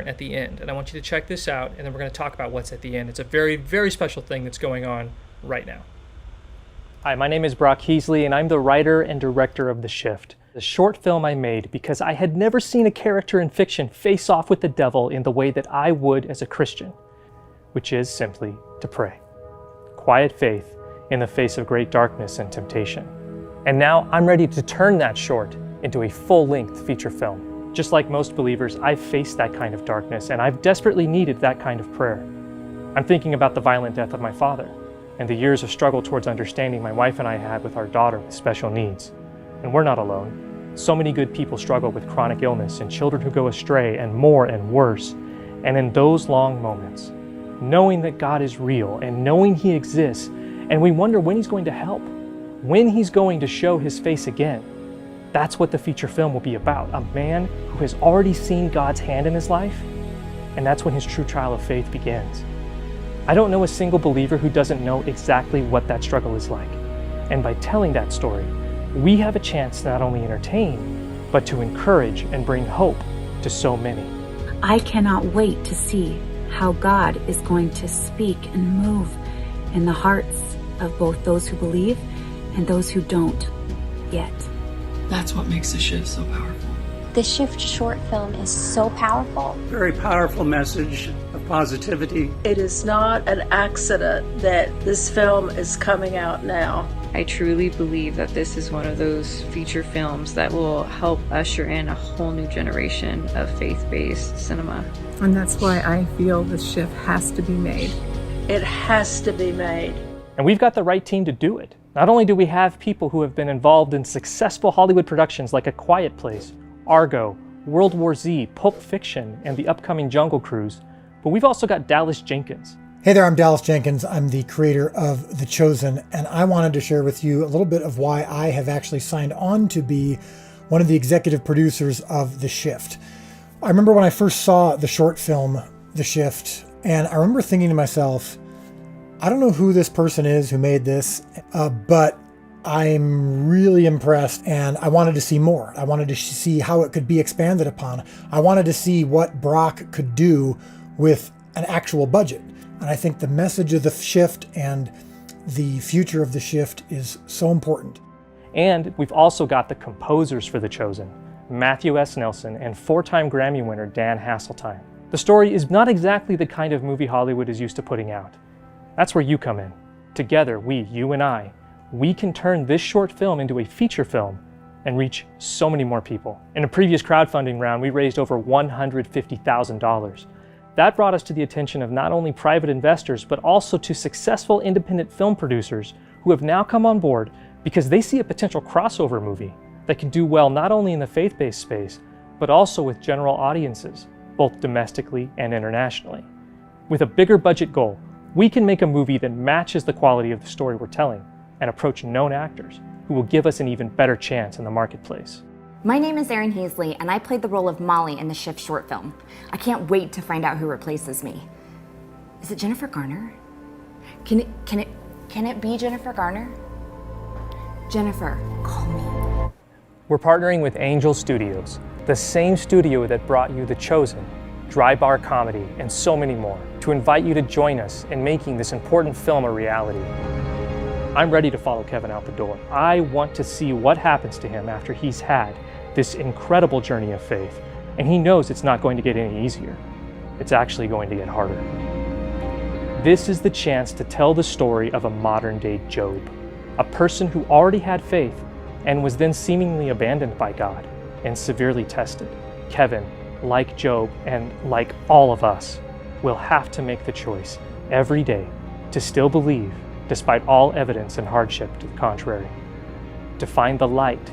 at the end. And I want you to check this out, and then we're going to talk about what's at the end. It's a very, very special thing that's going on right now. Hi, my name is Brock Easley, and I'm the writer and director of The Shift, the short film I made because I had never seen a character in fiction face off with the devil in the way that I would as a Christian, which is simply to pray. Quiet faith in the face of great darkness and temptation. And now I'm ready to turn that short into a full-length feature film. Just like most believers, I've faced that kind of darkness, and I've desperately needed that kind of prayer. I'm thinking about the violent death of my father, and the years of struggle towards understanding my wife and I had with our daughter with special needs. And we're not alone. So many good people struggle with chronic illness and children who go astray and more and worse. And in those long moments, knowing that God is real and knowing He exists, and we wonder when He's going to help, when He's going to show His face again. That's what the feature film will be about, a man who has already seen God's hand in his life, and that's when his true trial of faith begins. I don't know a single believer who doesn't know exactly what that struggle is like. And by telling that story, we have a chance to not only entertain, but to encourage and bring hope to so many. I cannot wait to see how God is going to speak and move in the hearts of both those who believe and those who don't yet. That's what makes The Shift so powerful. The Shift short film is so powerful. Very powerful message of positivity. It is not an accident that this film is coming out now. I truly believe that this is one of those feature films that will help usher in a whole new generation of faith-based cinema. And that's why I feel The Shift has to be made. It has to be made. And we've got the right team to do it. Not only do we have people who have been involved in successful Hollywood productions like A Quiet Place, Argo, World War Z, Pulp Fiction, and the upcoming Jungle Cruise, but we've also got Dallas Jenkins. Hey there, I'm Dallas Jenkins. I'm the creator of The Chosen, and I wanted to share with you a little bit of why I have actually signed on to be one of the executive producers of The Shift. I remember when I first saw the short film, The Shift, and I remember thinking to myself, I don't know who this person is who made this, but I'm really impressed, and I wanted to see more. I wanted to see how it could be expanded upon. I wanted to see what Brock could do with an actual budget. And I think the message of The Shift and the future of The Shift is so important. And we've also got the composers for The Chosen, Matthew S. Nelson and 4-time Grammy winner Dan Hasseltine. The story is not exactly the kind of movie Hollywood is used to putting out. That's where you come in. Together, you and I, we can turn this short film into a feature film and reach so many more people. In a previous crowdfunding round, we raised over $150,000. That brought us to the attention of not only private investors, but also to successful independent film producers who have now come on board because they see a potential crossover movie that can do well not only in the faith-based space, but also with general audiences, both domestically and internationally. With a bigger budget goal, we can make a movie that matches the quality of the story we're telling and approach known actors who will give us an even better chance in the marketplace. My name is Erin Easley, and I played the role of Molly in the Shift short film. I can't wait to find out who replaces me. Is it Jennifer Garner? Can it be Jennifer Garner? Jennifer, call me. We're partnering with Angel Studios, the same studio that brought you The Chosen, Dry Bar Comedy, and so many more, to invite you to join us in making this important film a reality. I'm ready to follow Kevin out the door. I want to see what happens to him after he's had this incredible journey of faith, and he knows it's not going to get any easier. It's actually going to get harder. This is the chance to tell the story of a modern-day Job, a person who already had faith and was then seemingly abandoned by God and severely tested. Kevin, like Job and like all of us, will have to make the choice every day to still believe despite all evidence and hardship to the contrary, to find the light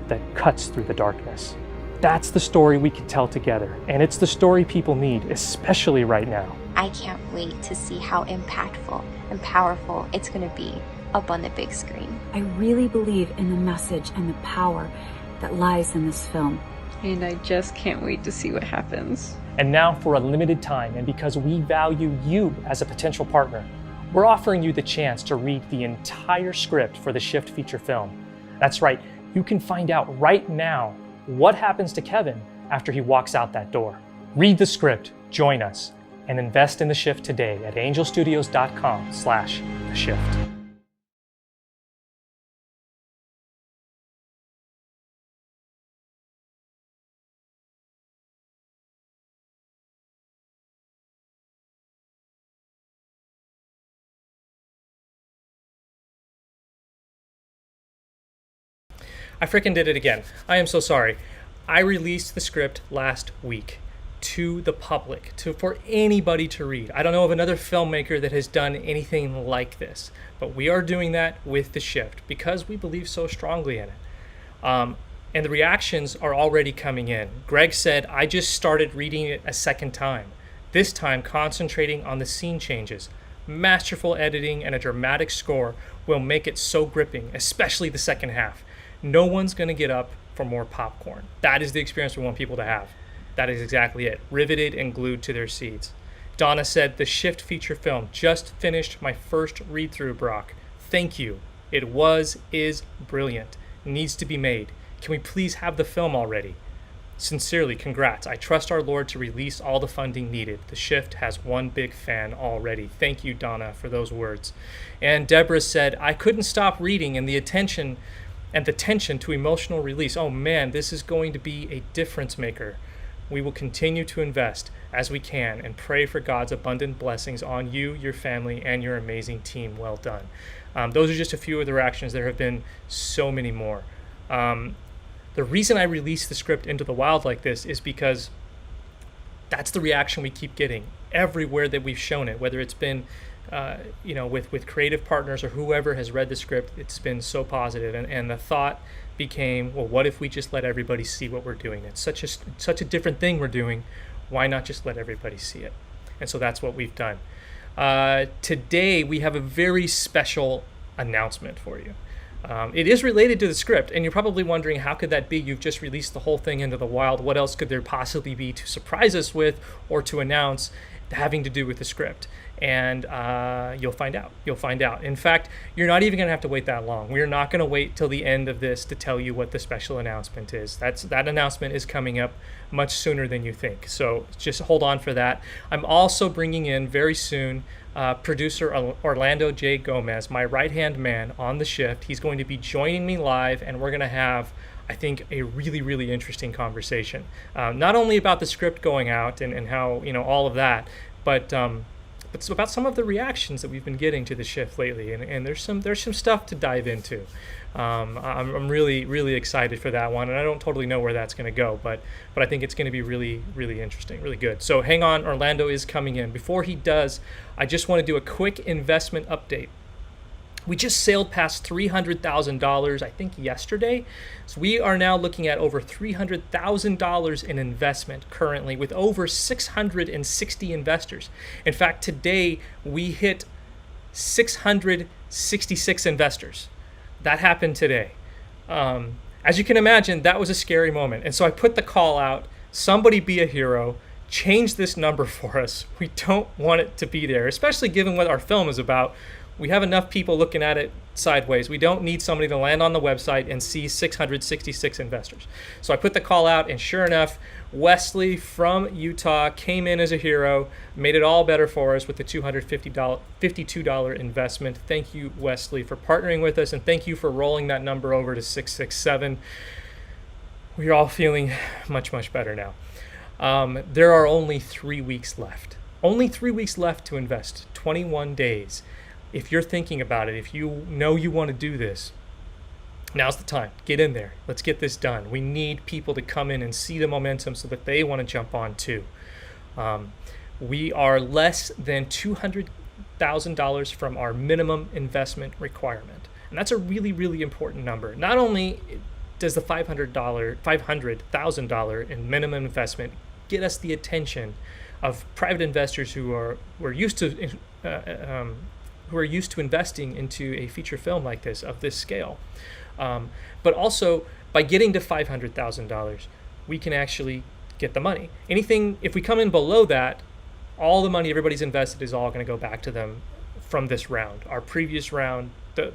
that cuts through the darkness. That's the story we can tell together, and it's the story people need, especially right now. I can't wait to see how impactful and powerful it's going to be up on the big screen. I really believe in the message and the power that lies in this film. And I just can't wait to see what happens. And now, for a limited time, and because we value you as a potential partner, we're offering you the chance to read the entire script for the Shift feature film. That's right, you can find out right now what happens to Kevin after he walks out that door. Read the script, Join us and invest in The Shift today at angelstudios.com/The Shift. I freaking did it again. I am so sorry. I released the script last week to the public, for anybody to read. I don't know of another filmmaker that has done anything like this, but we are doing that with The Shift because we believe so strongly in it. And the reactions are already coming in. Greg said, I just started reading it a second time, this time concentrating on the scene changes. Masterful editing and a dramatic score will make it so gripping, especially the second half. No one's going to get up for more popcorn. That is the experience we want people to have. That is exactly it. Riveted and glued to their seats. Donna said, The Shift feature film. Just finished my first read-through, Brock. Thank you. It is brilliant. Needs to be made. Can we please have the film already? Sincerely, congrats. I trust our Lord to release all the funding needed. The Shift has one big fan already. Thank you, Donna, for those words. And Deborah said, I couldn't stop reading, and the tension to emotional release. Oh man, this is going to be a difference maker. We will continue to invest as we can and pray for God's abundant blessings on you, your family, and your amazing team. Well done. Those are just a few of the reactions. There have been so many more. The reason I released the script into the wild like this is because that's the reaction we keep getting everywhere that we've shown it, whether it's been with creative partners or whoever has read the script. It's been so positive, and the thought became, well, what if we just let everybody see what we're doing? It's such a different thing we're doing. Why not just let everybody see it? And so that's what we've done. Today we have a very special announcement for you. It is related to the script, and you're probably wondering, how could that be? You've just released the whole thing into the wild. What else could there possibly be to surprise us with or to announce having to do with the script? And you'll find out. In fact, you're not even going to have to wait that long. We're not going to wait till the end of this to tell you what the special announcement is. That announcement is coming up much sooner than you think. So just hold on for that. I'm also bringing in very soon producer Orlando J. Gomez, my right-hand man on The Shift. He's going to be joining me live, and we're going to have, I think, a really, really interesting conversation. Not only about the script going out and how, all of that, but it's about some of the reactions that we've been getting to The Shift lately, and there's some stuff to dive into. I'm really, really excited for that one, and I don't totally know where that's going to go, but I think it's going to be really, really interesting, really good. So hang on, Orlando is coming in. Before he does, I just want to do a quick investment update. We just sailed past $300,000, I think, yesterday. So we are now looking at over $300,000 in investment currently, with over 660 investors. In fact, today we hit 666 investors. That happened today. As you can imagine, that was a scary moment. And so I put the call out, somebody be a hero, change this number for us. We don't want it to be there, especially given what our film is about. We have enough people looking at it sideways. We don't need somebody to land on the website and see 666 investors. So I put the call out, and sure enough, Wesley from Utah came in as a hero, made it all better for us with the $252 investment. Thank you, Wesley, for partnering with us, and thank you for rolling that number over to 667. We're all feeling much, much better now. There are only 3 weeks left. Only 3 weeks left to invest, 21 days. If you're thinking about it, if you know you want to do this, now's the time. Get in there. Let's get this done. We need people to come in and see the momentum so that they want to jump on too. We are less than $200,000 from our minimum investment requirement. And that's a really, really important number. Not only does the $500,000 in minimum investment get us the attention of private investors who are used to investing into a feature film like this, of this scale. But also, by getting to $500,000, we can actually get the money. Anything, if we come in below that, all the money everybody's invested is all going to go back to them from this round. Our previous round,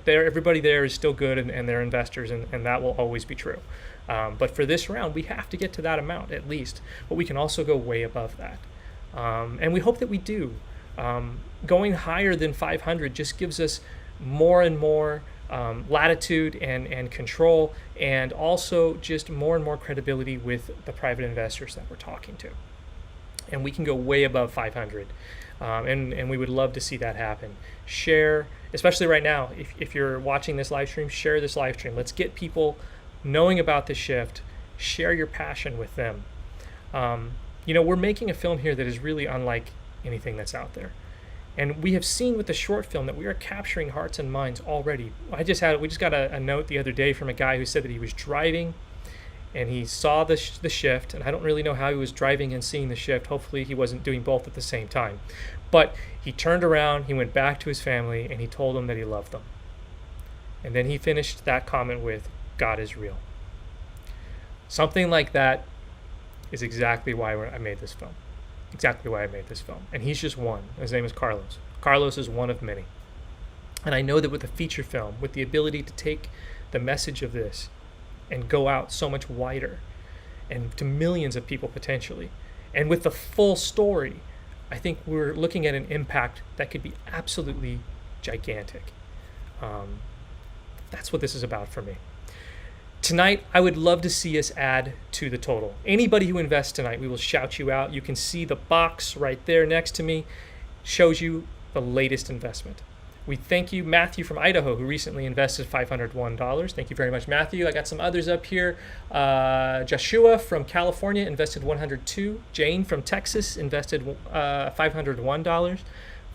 everybody there is still good, and they're investors, and that will always be true. But for this round, we have to get to that amount at least. But we can also go way above that. And we hope that we do. Going higher than 500 just gives us more and more latitude and control, and also just more and more credibility with the private investors that we're talking to. And we can go way above 500. And we would love to see that happen. Share, especially right now, if you're watching this live stream, share this live stream. Let's get people knowing about the shift. Share your passion with them. We're making a film here that is really unlike anything that's out there. And we have seen with the short film that we are capturing hearts and minds already. We just got a note the other day from a guy who said that he was driving and he saw the shift, and I don't really know how he was driving and seeing the shift. Hopefully he wasn't doing both at the same time. But he turned around, he went back to his family, and he told them that he loved them. And then he finished that comment with, "God is real." Something like that is exactly why I made this film. Exactly why I made this film. And he's just one. His name is Carlos. Carlos is one of many. And I know that with a feature film, with the ability to take the message of this and go out so much wider and to millions of people potentially, and with the full story, I think we're looking at an impact that could be absolutely gigantic. That's what this is about for me. Tonight, I would love to see us add to the total. Anybody who invests tonight, we will shout you out. You can see the box right there next to me shows you the latest investment. We thank you, Matthew from Idaho, who recently invested $501. Thank you very much, Matthew. I got some others up here. Joshua from California invested $102. Jane from Texas invested $501.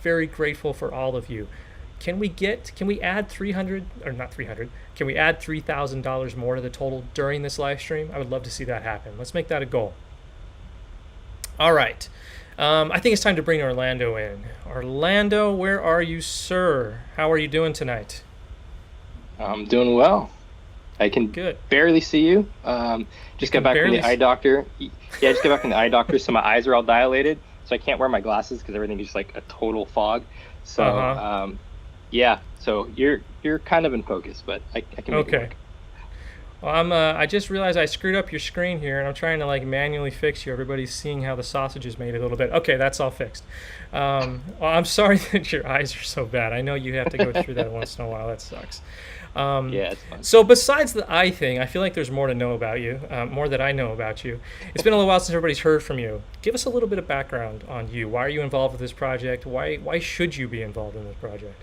Very grateful for all of you. Can we add $3,000 more to the total during this live stream? I would love to see that happen. Let's make that a goal. All right. I think it's time to bring Orlando in. Orlando, where are you, sir? How are you doing tonight? I'm doing well. I can barely see you. Just got back from the eye doctor. Just got back from the eye doctor, so my eyes are all dilated, so I can't wear my glasses because everything is just like a total fog. So, so you're kind of in focus, but I can make it work. Well, I just realized I screwed up your screen here, and I'm trying to manually fix you. Everybody's seeing how the sausage is made a little bit. Okay, that's all fixed. Well, I'm sorry that your eyes are so bad. I know you have to go through that once in a while. That sucks. It's fun. So besides the eye thing, I feel like there's more to know about you, more that I know about you. It's been a little while since everybody's heard from you. Give us a little bit of background on you. Why are you involved with this project? Why should you be involved in this project?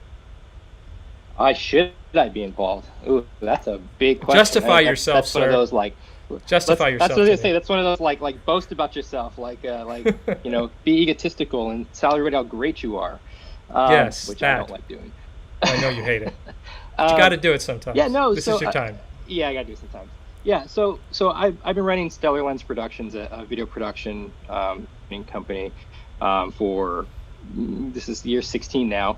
Should I be involved? Ooh, that's a big question. Justify yourself, that's sir. One of those justify yourself. That's what I was gonna say. That's one of those like boast about yourself, be egotistical and celebrate how great you are. Yes, which I don't like doing. I know you hate it. But you got to do it sometimes. Yeah, no. This is your time. I got to do it sometimes. Yeah. So I've been running Stellar Lens Productions, a video production company, for this is year 16 now.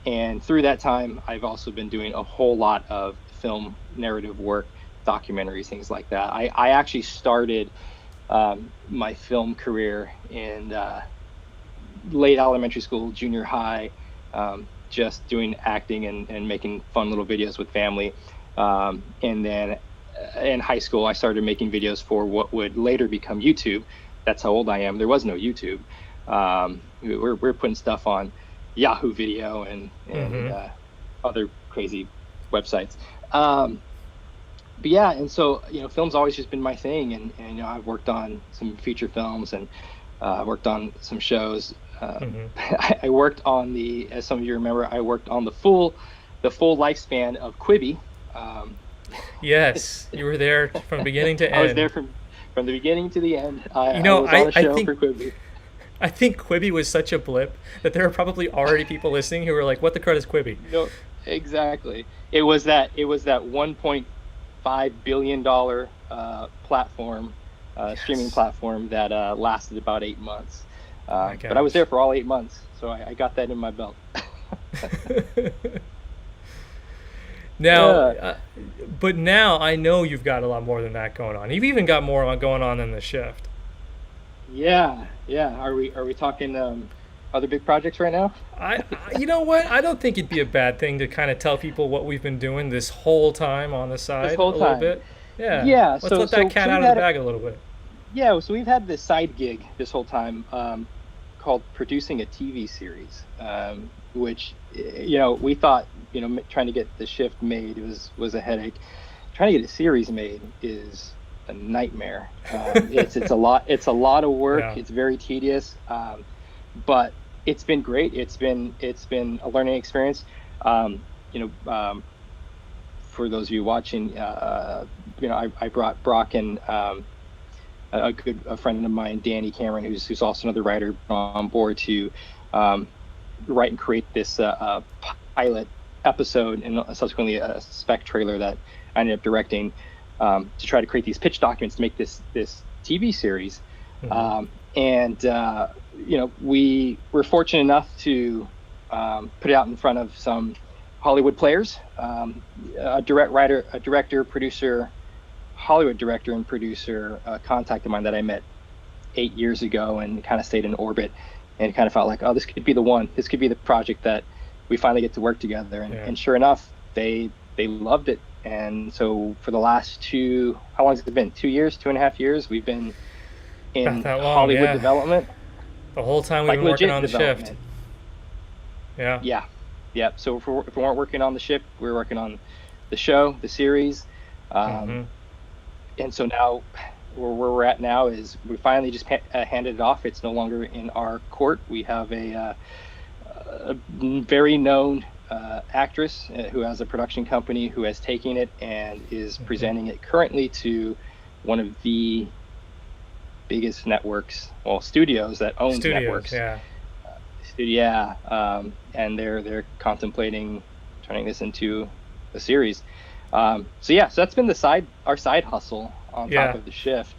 And through that time, I've also been doing a whole lot of film narrative work, documentaries, things like that. I actually started my film career in late elementary school, junior high, just doing acting and making fun little videos with family. And then in high school, I started making videos for what would later become YouTube. That's how old I am. There was no YouTube. We're putting stuff on Yahoo Video and other crazy websites. But yeah, and so film's always just been my thing, and I've worked on some feature films and worked on some shows. I worked on as some of you remember, I worked on the full lifespan of Quibi. Yes, you were there from beginning to end. I was there from the beginning to the end. I was on the show for Quibi. I think Quibi was such a blip that there are probably already people listening who were like, "What the crud is Quibi?" No, exactly. It was that $1.5 billion platform, streaming platform that lasted about 8 months. But I was there for all 8 months, so I got that in my belt. Now, but now I know you've got a lot more than that going on. You've even got more going on than the shift. Yeah. Are we talking other big projects right now? You know what? I don't think it'd be a bad thing to kind of tell people what we've been doing this whole time on the side. This whole a time. little bit. Yeah. Yeah. Let's let that cat out of the bag a little bit. Yeah, so we've had this side gig this whole time called producing a TV series, which, we thought, trying to get The Shift made was a headache. Trying to get a series made is a nightmare. It's a lot of work. Yeah. It's very tedious, but it's been great. It's been a learning experience. For those of you watching, I brought Brock and a friend of mine, Danny Cameron, who's also another writer, on board to write and create this pilot episode and subsequently a spec trailer that I ended up directing to try to create these pitch documents to make this TV series. We were fortunate enough to put it out in front of some Hollywood players, a director, producer, Hollywood director and producer, contact of mine that I met 8 years ago and kind of stayed in orbit, and kind of felt like, oh, this could be the one. This could be the project that we finally get to work together. And sure enough, they loved it. And so for the last how long has it been? 2 years, 2.5 years, we've been in Hollywood development. The whole time we've been working on The Shift. Yeah. So if we weren't working on The Shift, we were working on the show, the series. And so now where we're at now is we finally just handed it off. It's no longer in our court. We have a very known actress who has a production company who has taken it and is presenting it currently to one of the biggest networks, studios that owns networks. And they're contemplating turning this into a series. So that's been our side hustle on top of The Shift.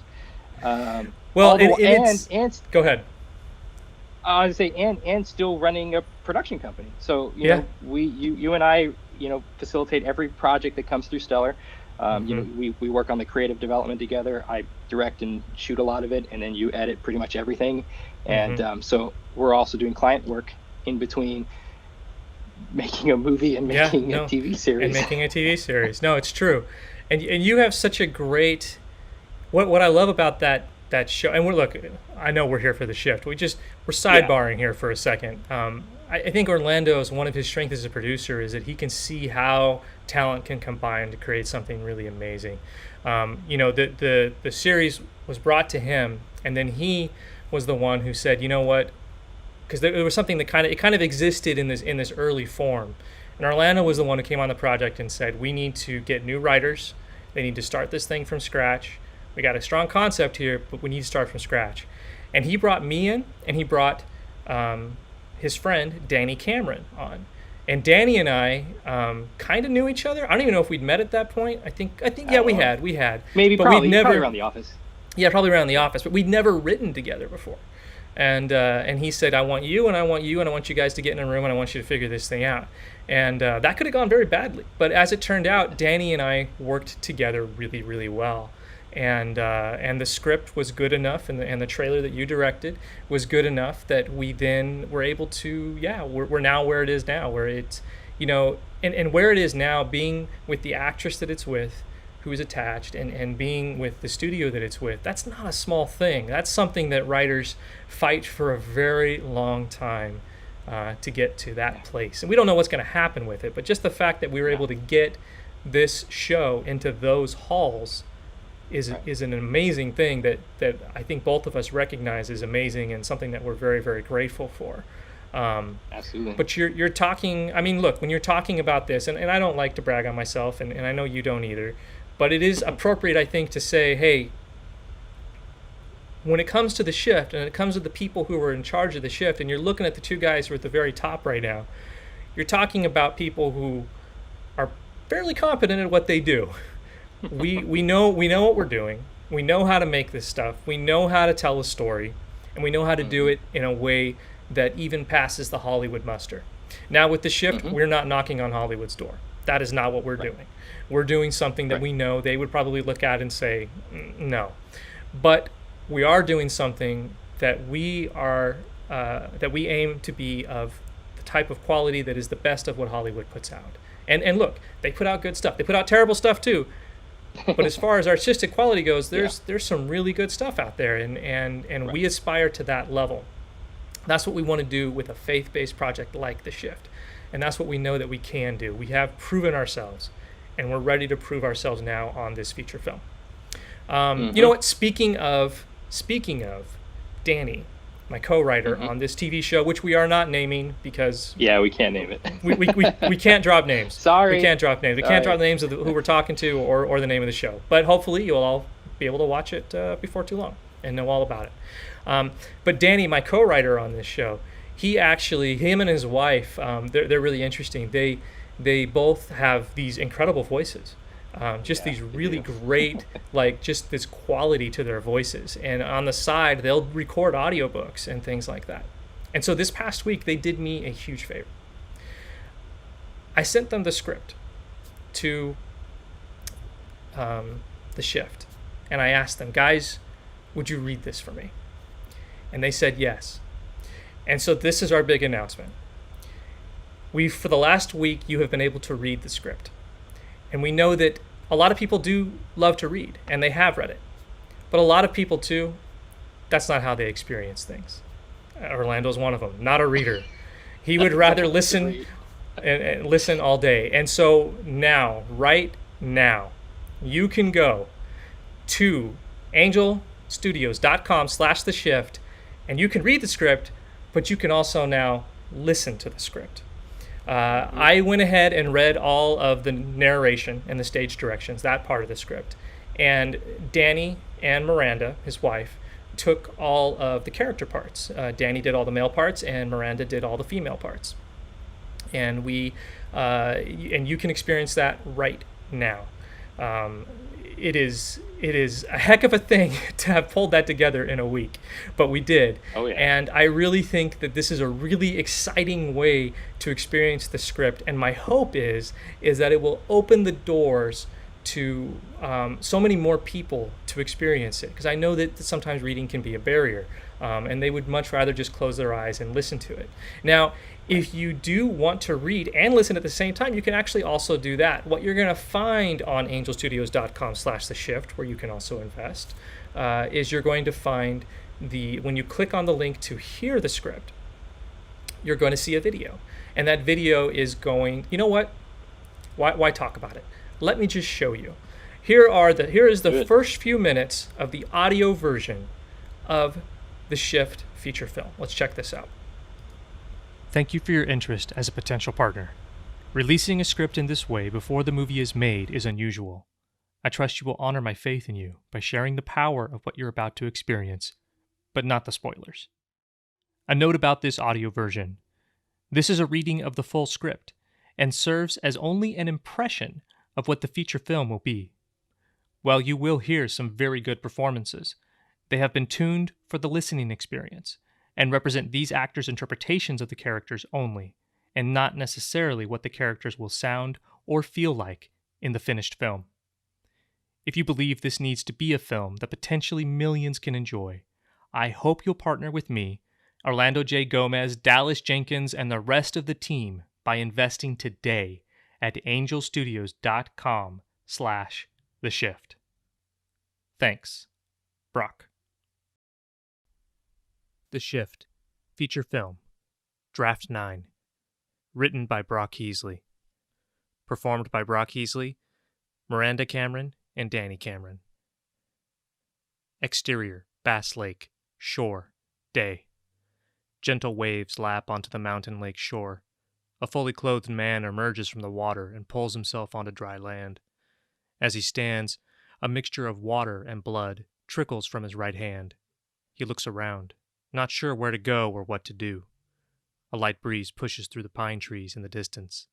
Go ahead. I was gonna say, and still running a production company. So you and I, facilitate every project that comes through Stellar. We work on the creative development together. I direct and shoot a lot of it, and then you edit pretty much everything. And so we're also doing client work in between making a movie and making a TV series. No, it's true. And you have such a great, what I love about that show, and I know we're here for The Shift. We're sidebarring here for a second. I think Orlando's, one of his strengths as a producer is that he can see how talent can combine to create something really amazing. The series was brought to him, and then he was the one who said, you know what, because there was something that kind of existed in this early form, and Orlando was the one who came on the project and said, we need to get new writers. They need to start this thing from scratch. We got a strong concept here, but we need to start from scratch. And he brought me in, and he brought his friend Danny Cameron on. And Danny and I kind of knew each other. I don't even know if we'd met at that point. I think we had. Maybe but probably around the office. Yeah, probably around the office, but we'd never written together before. And he said, I want you, and I want you, and I want you guys to get in a room, and I want you to figure this thing out. And that could have gone very badly. But as it turned out, Danny and I worked together really, really well. And the script was good enough, and the trailer that you directed was good enough that we then were able to, we're now where it is now, where it's, and where it is now, being with the actress that it's with, who is attached, and being with the studio that it's with, that's not a small thing. That's something that writers fight for a very long time to get to that place. And we don't know what's going to happen with it, but just the fact that we were able to get this show into those halls is an amazing thing that I think both of us recognize as amazing, and something that we're very, very grateful for. Absolutely. But you're talking, look, when you're talking about this, and I don't like to brag on myself, and I know you don't either, but it is appropriate, I think, to say, hey, when it comes to The Shift, and it comes to the people who are in charge of The Shift, and you're looking at the two guys who are at the very top right now, you're talking about people who are fairly competent at what they do. We know what we're doing. We know how to make this stuff. We know how to tell a story, and we know how to do it in a way that even passes the Hollywood muster. Now with The Shift, we're not knocking on Hollywood's door. That is not what we're doing. We're doing something that we know they would probably look at and say, no. But we are doing something that we aim to be of the type of quality that is the best of what Hollywood puts out. And look, they put out good stuff. They put out terrible stuff too. But as far as artistic quality goes, there's some really good stuff out there, and we aspire to that level. That's what we want to do with a faith-based project like The Shift. And that's what we know that we can do. We have proven ourselves, and we're ready to prove ourselves now on this feature film. You know what? Speaking of Danny, my co-writer on this TV show, which we are not naming because we can't name it. we can't drop names. Sorry, we can't drop names. We can't drop the names of who we're talking to or the name of the show. But hopefully you'll all be able to watch it before too long and know all about it. But Danny, my co-writer on this show, him and his wife, they're really interesting. They both have these incredible voices. These really great, just this quality to their voices. And on the side, they'll record audiobooks and things like that. And so this past week, they did me a huge favor. I sent them the script to The Shift. And I asked them, guys, would you read this for me? And they said yes. And so this is our big announcement. For the last week, you have been able to read the script. And we know that a lot of people do love to read, and they have read it. But a lot of people, too, that's not how they experience things. Orlando's one of them, not a reader. He would rather listen and listen all day. And so now, right now, you can go to angelstudios.com/The Shift, and you can read the script, but you can also now listen to the script. I went ahead and read all of the narration and the stage directions, that part of the script. And Danny and Miranda, his wife, took all of the character parts. Danny did all the male parts, and Miranda did all the female parts. And you can experience that right now. It is a heck of a thing to have pulled that together in a week, but we did. Oh, yeah. And I really think that this is a really exciting way to experience the script. And my hope is that it will open the doors to so many more people to experience it. Because I know that sometimes reading can be a barrier, and they would much rather just close their eyes and listen to it. Now, if you do want to read and listen at the same time, you can actually also do that. What you're going to find on angelstudios.com/The Shift, where you can also invest, is you're going to find when you click on the link to hear the script, you're going to see a video. And that video is going, you know what? Why talk about it? Let me just show you. Here is the first few minutes of the audio version of The Shift feature film. Let's check this out. Thank you for your interest as a potential partner. Releasing a script in this way before the movie is made is unusual. I trust you will honor my faith in you by sharing the power of what you're about to experience, but not the spoilers. A note about this audio version. This is a reading of the full script and serves as only an impression of what the feature film will be. While you will hear some very good performances, they have been tuned for the listening experience and represent these actors' interpretations of the characters only, and not necessarily what the characters will sound or feel like in the finished film. If you believe this needs to be a film that potentially millions can enjoy, I hope you'll partner with me, Orlando J. Gomez, Dallas Jenkins, and the rest of the team by investing today at angelstudios.com/The Shift. Thanks. Brock. The Shift, feature film, Draft 9, written by Brock Easley, performed by Brock Easley, Miranda Cameron, and Danny Cameron. Exterior, Bass Lake, shore, day. Gentle waves lap onto the mountain lake shore. A fully clothed man emerges from the water and pulls himself onto dry land. As he stands, a mixture of water and blood trickles from his right hand. He looks around, not sure where to go or what to do. A light breeze pushes through the pine trees in the distance.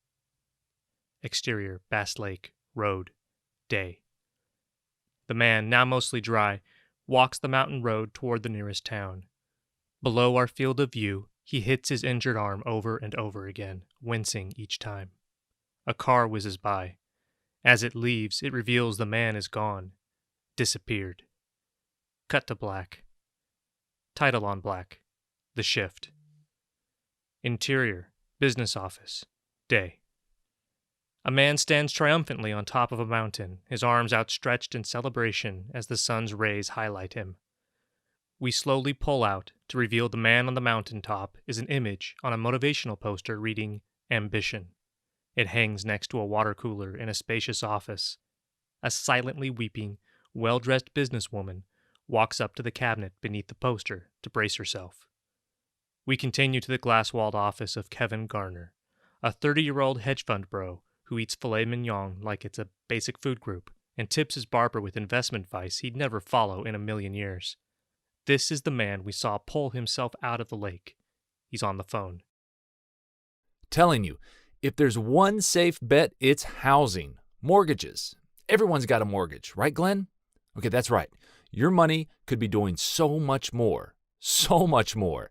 Exterior, Bass Lake, road, day. The man, now mostly dry, walks the mountain road toward the nearest town. Below our field of view, he hits his injured arm over and over again, wincing each time. A car whizzes by. As it leaves, it reveals the man is gone. Disappeared. Cut to black. Title on black. The Shift. Interior, business office, day. A man stands triumphantly on top of a mountain, his arms outstretched in celebration as the sun's rays highlight him. We slowly pull out to reveal the man on the mountaintop is an image on a motivational poster reading Ambition. It hangs next to a water cooler in a spacious office. A silently weeping, well-dressed businesswoman walks up to the cabinet beneath the poster to brace herself. We continue to the glass-walled office of Kevin Garner, a 30-year-old hedge fund bro who eats filet mignon like it's a basic food group and tips his barber with investment advice he'd never follow in a million years. This is the man we saw pull himself out of the lake. He's on the phone. Telling you, if there's one safe bet, it's housing. Mortgages. Everyone's got a mortgage, right, Glenn? Okay, that's right. Your money could be doing so much more. So much more.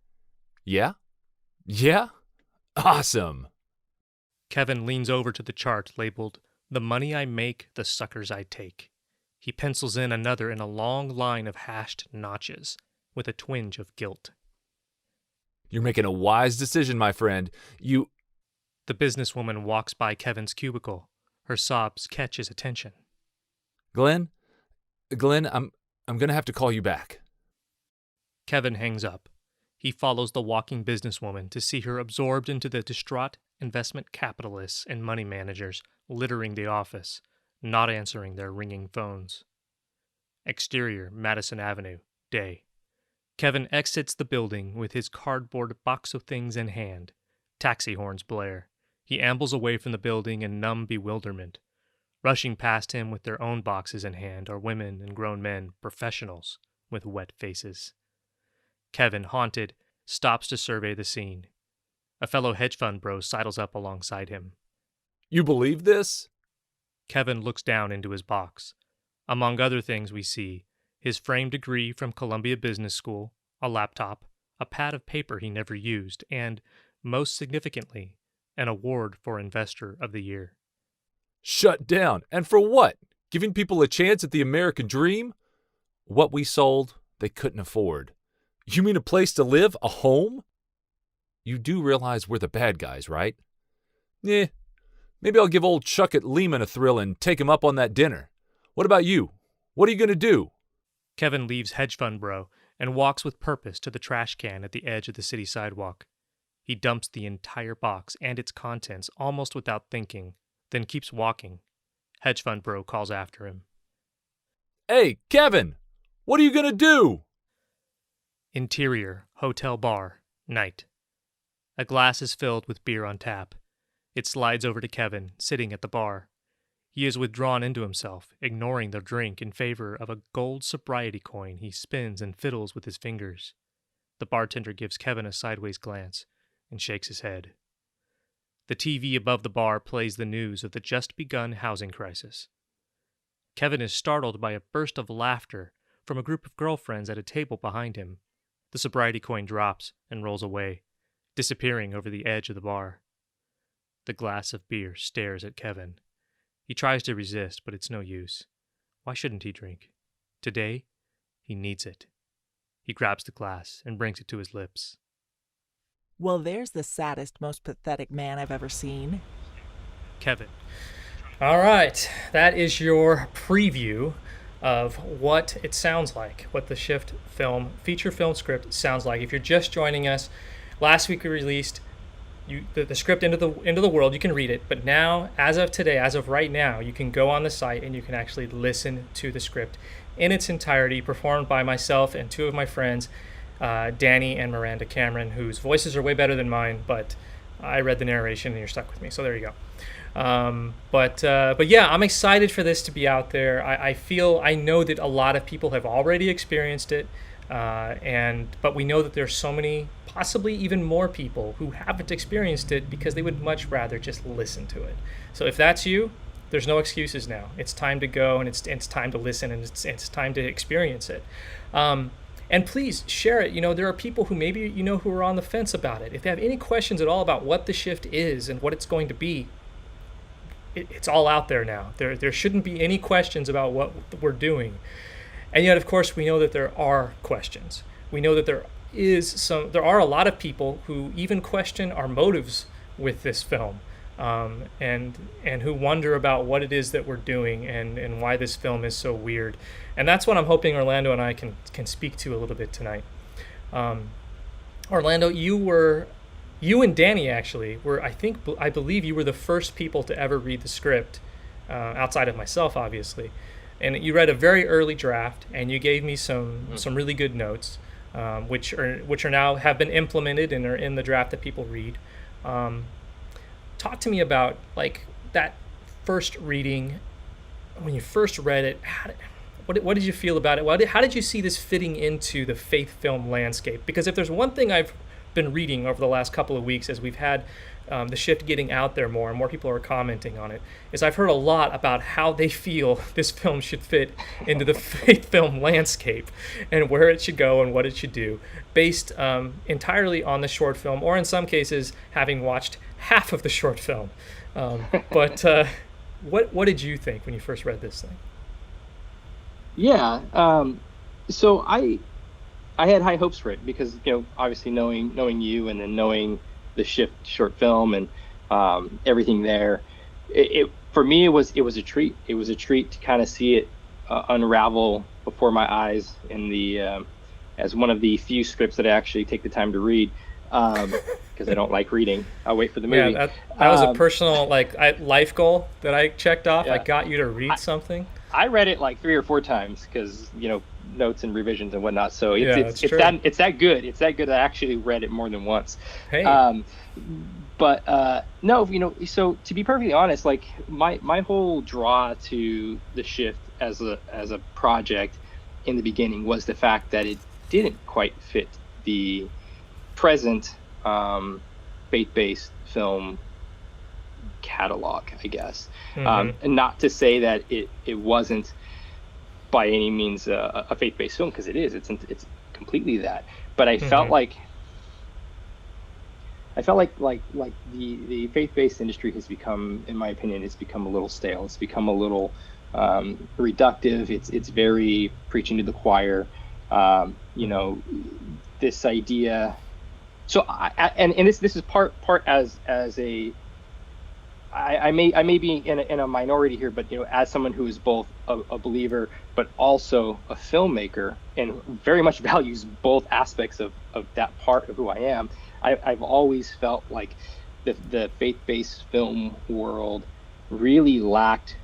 Yeah? Yeah? Awesome. Kevin leans over to the chart labeled, "The money I make, the suckers I take." He pencils in another in a long line of hashed notches, with a twinge of guilt. You're making a wise decision, my friend. The businesswoman walks by Kevin's cubicle. Her sobs catch his attention. Glenn, I'm going to have to call you back. Kevin hangs up. He follows the walking businesswoman to see her absorbed into the distraught investment capitalists and money managers littering the office, not answering their ringing phones. Exterior, Madison Avenue, day. Kevin exits the building with his cardboard box of things in hand. Taxi horns blare. He ambles away from the building in numb bewilderment. Rushing past him with their own boxes in hand are women and grown men, professionals, with wet faces. Kevin, haunted, stops to survey the scene. A fellow hedge fund bro sidles up alongside him. You believe this? Kevin looks down into his box. Among other things we see, his framed degree from Columbia Business School, a laptop, a pad of paper he never used, and, most significantly, an award for Investor of the Year. Shut down. And for what? Giving people a chance at the American dream? What we sold, they couldn't afford. You mean a place to live? A home? You do realize we're the bad guys, right? Eh, maybe I'll give old Chuck at Lehman a thrill and take him up on that dinner. What about you? What are you going to do? Kevin leaves hedge fund bro and walks with purpose to the trash can at the edge of the city sidewalk. He dumps the entire box and its contents almost without thinking, then keeps walking. Hedge fund bro calls after him. Hey, Kevin! What are you going to do? Interior, hotel bar, night. A glass is filled with beer on tap. It slides over to Kevin, sitting at the bar. He is withdrawn into himself, ignoring the drink in favor of a gold sobriety coin he spins and fiddles with his fingers. The bartender gives Kevin a sideways glance and shakes his head. The TV above the bar plays the news of the just-begun housing crisis. Kevin is startled by a burst of laughter from a group of girlfriends at a table behind him. The sobriety coin drops and rolls away, disappearing over the edge of the bar. The glass of beer stares at Kevin. He tries to resist, but it's no use. Why shouldn't he drink? Today, he needs it. He grabs the glass and brings it to his lips. Well, there's the saddest, most pathetic man I've ever seen. Kevin. All right, that is your preview of what it sounds like, what the Shift film, feature film script sounds like. If you're just joining us, last week we released the script into the world. You can read it, but now, as of today, as of right now, you can go on the site and you can actually listen to the script in its entirety, performed by myself and two of my friends, Danny and Miranda Cameron, whose voices are way better than mine, but I read the narration and you're stuck with me, so there you go. But yeah, I'm excited for this to be out there. I know that a lot of people have already experienced it, but we know that there's so many, possibly even more people who haven't experienced it because they would much rather just listen to it. So if that's you, there's no excuses now. It's time to go, and it's time to listen, and it's time to experience it. And please share it. There are people who maybe who are on the fence about it. If they have any questions at all about what the Shift is and what it's going to be, it's all out there now. There shouldn't be any questions about what we're doing. And yet, of course, we know that there are questions. We know that there are a lot of people who even question our motives with this film. and who wonder about what it is that we're doing and why this film is so weird. And that's what I'm hoping Orlando and I can speak to a little bit tonight. Orlando, you and Danny actually were, I believe you were the first people to ever read the script, outside of myself, obviously. And you read a very early draft, and you gave me some really good notes, which are now have been implemented and are in the draft that people read. Talk to me about like that first reading, when you first read it. What did you feel about it? How did you see this fitting into the faith film landscape? Because if there's one thing I've been reading over the last couple of weeks as we've had the shift getting out there more and more people are commenting on it, is I've heard a lot about how they feel this film should fit into the faith film landscape and where it should go and what it should do, based entirely on the short film, or in some cases having watched half of the short film. But what did you think when you first read this thing? Yeah, so I had high hopes for it because, obviously knowing you and then knowing the Shift short film and everything there, it for me it was a treat. It was a treat to kind of see it unravel before my eyes in the as one of the few scripts that I actually take the time to read, because I don't like reading. I'll wait for the movie. Yeah, that was a personal life goal that I checked off. Yeah. I got you to read something. I read it like 3 or 4 times because notes and revisions and whatnot. So it's that good. It's that good. I actually read it more than once. Hey. No, so to be perfectly honest, like my whole draw to the Shift as a project in the beginning was the fact that it didn't quite fit the present faith-based film catalog, I guess. Mm-hmm. And not to say that it wasn't by any means a faith-based film, because it is. It's completely that. But I felt like the faith-based industry has become, in my opinion, it's become a little stale. It's become a little reductive. It's very preaching to the choir. This idea. So this is part as a. I may be in a minority here, but as someone who is both a believer but also a filmmaker and very much values both aspects of that part of who I am, I've always felt like the faith-based film world really lacked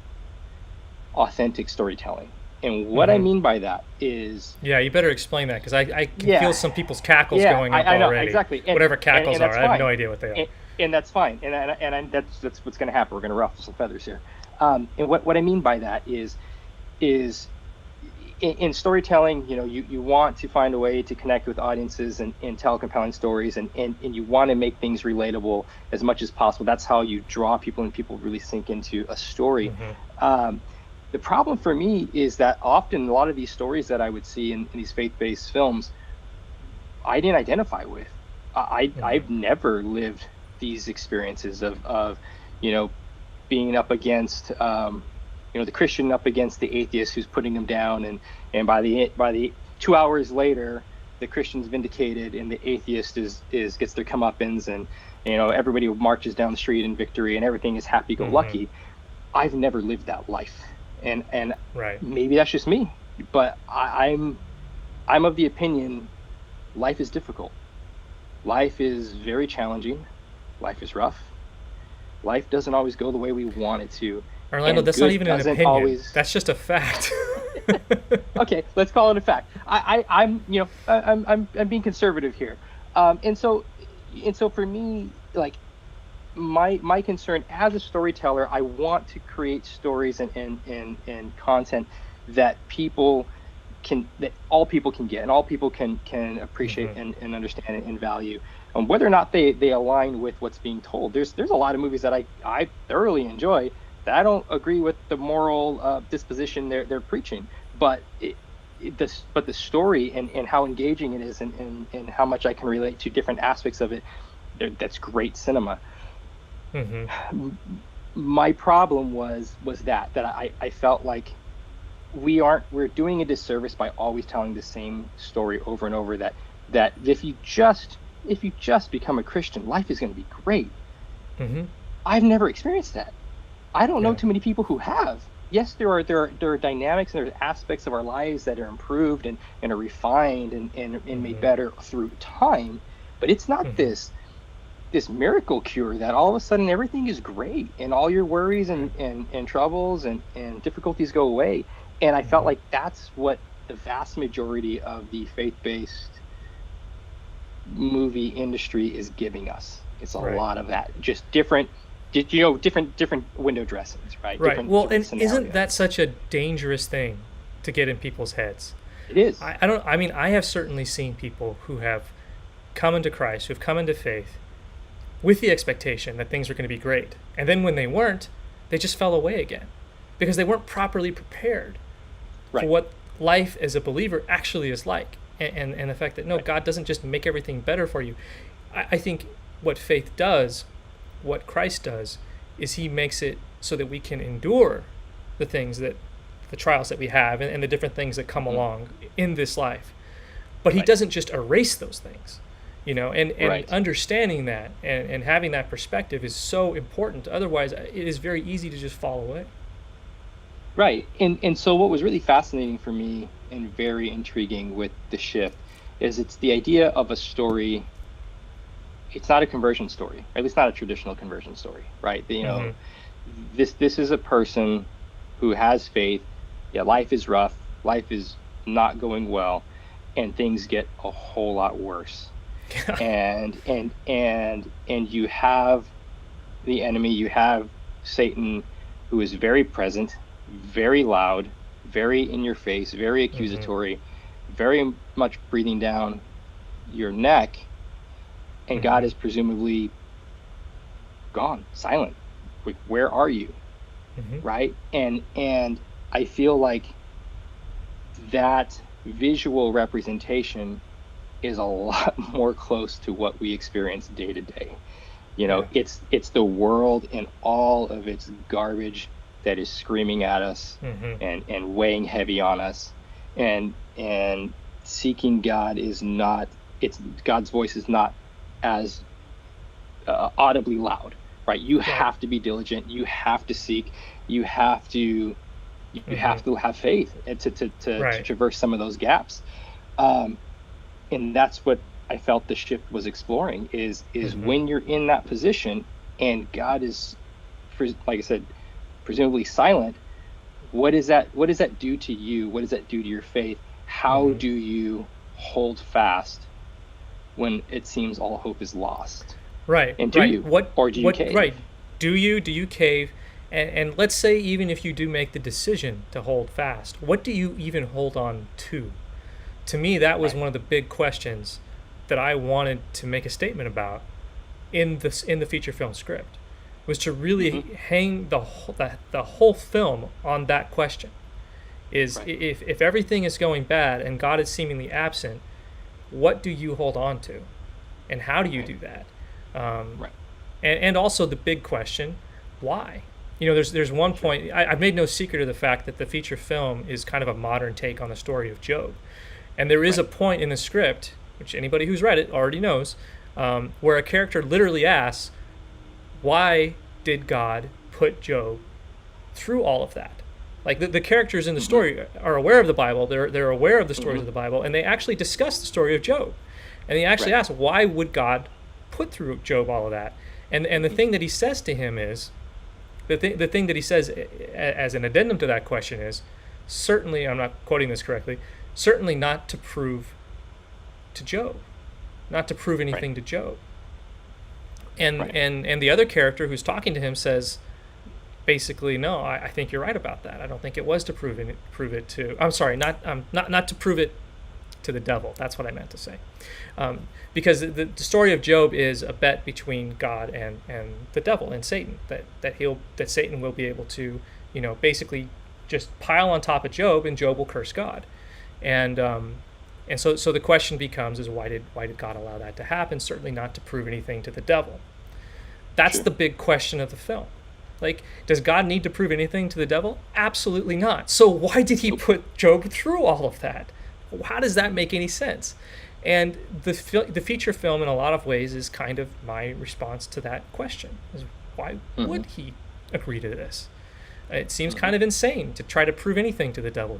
authentic storytelling. And what I mean by that is... Yeah, you better explain that, because I can feel some people's cackles going up I know, already. Exactly. Whatever cackles are, fine. I have no idea what they are. And that's fine. And that's what's going to happen. We're going to ruffle some feathers here. And what I mean by that is in storytelling, you want to find a way to connect with audiences and tell compelling stories, and you want to make things relatable as much as possible. That's how you draw people, and people really sink into a story. The problem for me is that often a lot of these stories that I would see in these faith-based films, I didn't identify with. I've never lived these experiences of being up against the Christian up against the atheist who's putting them down, and by the 2 hours later the Christian's vindicated and the atheist gets their comeuppance, and everybody marches down the street in victory and everything is happy-go-lucky. I've never lived that life, and right. Maybe that's just me, but I'm of the opinion life is difficult. Life is very challenging. Life is rough. Life doesn't always go the way we want it to. Orlando, that's not even an opinion. That's just a fact. Okay, let's call it a fact. I'm being conservative here, and so for me, like my concern as a storyteller, I want to create stories and content that all people can get and all people can appreciate and understand and value. And whether or not they align with what's being told, there's a lot of movies that I thoroughly enjoy that I don't agree with the moral disposition they're preaching, but the story and how engaging it is and how much I can relate to different aspects of it, that's great cinema. My problem was that I felt like we're doing a disservice by always telling the same story over and over, that if you just become a Christian, life is going to be great. I've never experienced that. I don't know too many people who have. Yes, there are dynamics and there are aspects of our lives that are improved and are refined and made better through time, but it's not this miracle cure that all of a sudden everything is great and all your worries and troubles and difficulties go away. And I felt like that's what the vast majority of the faith-based movie industry is giving us. It's a lot of that, just different window dressings, right? Right. Different And scenarios. isn't that such a dangerous thing to get in people's heads? It is. I have certainly seen people who have come into Christ, who have come into faith with the expectation that things were going to be great. And then when they weren't, they just fell away again because they weren't properly prepared for what life as a believer actually is like. And the fact that, no, God doesn't just make everything better for you. I think what faith does, what Christ does, is he makes it so that we can endure the things the trials that we have and the different things that come along in this life. But he doesn't just erase those things, and understanding that and having that perspective is so important. Otherwise, it is very easy to just fall away. Right. And so what was really fascinating for me and very intriguing with The Shift is it's the idea of a story. It's not a conversion story, or at least not a traditional conversion story, right? This is a person who has faith. Yeah, life is rough, life is not going well, and things get a whole lot worse. and you have the enemy, you have Satan, who is very present, very loud, very in your face, very accusatory, very much breathing down your neck. And God is presumably gone, silent. Where are you? Right? And I feel like that visual representation is a lot more close to what we experience day to day. It's the world and all of its garbage that is screaming at us and weighing heavy on us. And seeking God is not, God's voice is not as audibly loud, right? You have to be diligent. You have to seek. You have to have faith to traverse some of those gaps. And that's what I felt The Shift was exploring is when you're in that position and God is, like I said, presumably silent. What does that do to you? What does that do to your faith? How do you hold fast when it seems all hope is lost? Right. And do you? Or do you cave? Right. Do you cave? And let's say even if you do make the decision to hold fast, what do you even hold on to? To me, that was one of the big questions that I wanted to make a statement about in the feature film script, was to really hang the whole film on that question. Is if everything is going bad and God is seemingly absent, what do you hold on to, and how do you do that? And also the big question, why? There's one point, I've made no secret of the fact that the feature film is kind of a modern take on the story of Job. And there is a point in the script, which anybody who's read it already knows, where a character literally asks, why did God put Job through all of that? Like the characters in the story are aware of the Bible, they're aware of the stories of the Bible, and they actually discuss the story of Job. And they actually ask, why would God put through Job all of that? And the thing that he says to him is, the thing that he says as an addendum to that question is, certainly, I'm not quoting this correctly, certainly not to prove to Job, not to prove anything to Job. And the other character who's talking to him says, basically, no, I think you're right about that. I don't think it was to prove it to. I'm sorry, not to prove it to the devil. That's what I meant to say, because the story of Job is a bet between God and the devil and Satan. That Satan will be able to, basically just pile on top of Job, and Job will curse God, and so the question becomes is why did God allow that to happen? Certainly not to prove anything to the devil. That's the big question of the film. Like, does God need to prove anything to the devil? Absolutely not. So why did he put Job through all of that? How does that make any sense? And the feature film, in a lot of ways, is kind of my response to that question. Is Why would he agree to this? It seems kind of insane to try to prove anything to the devil.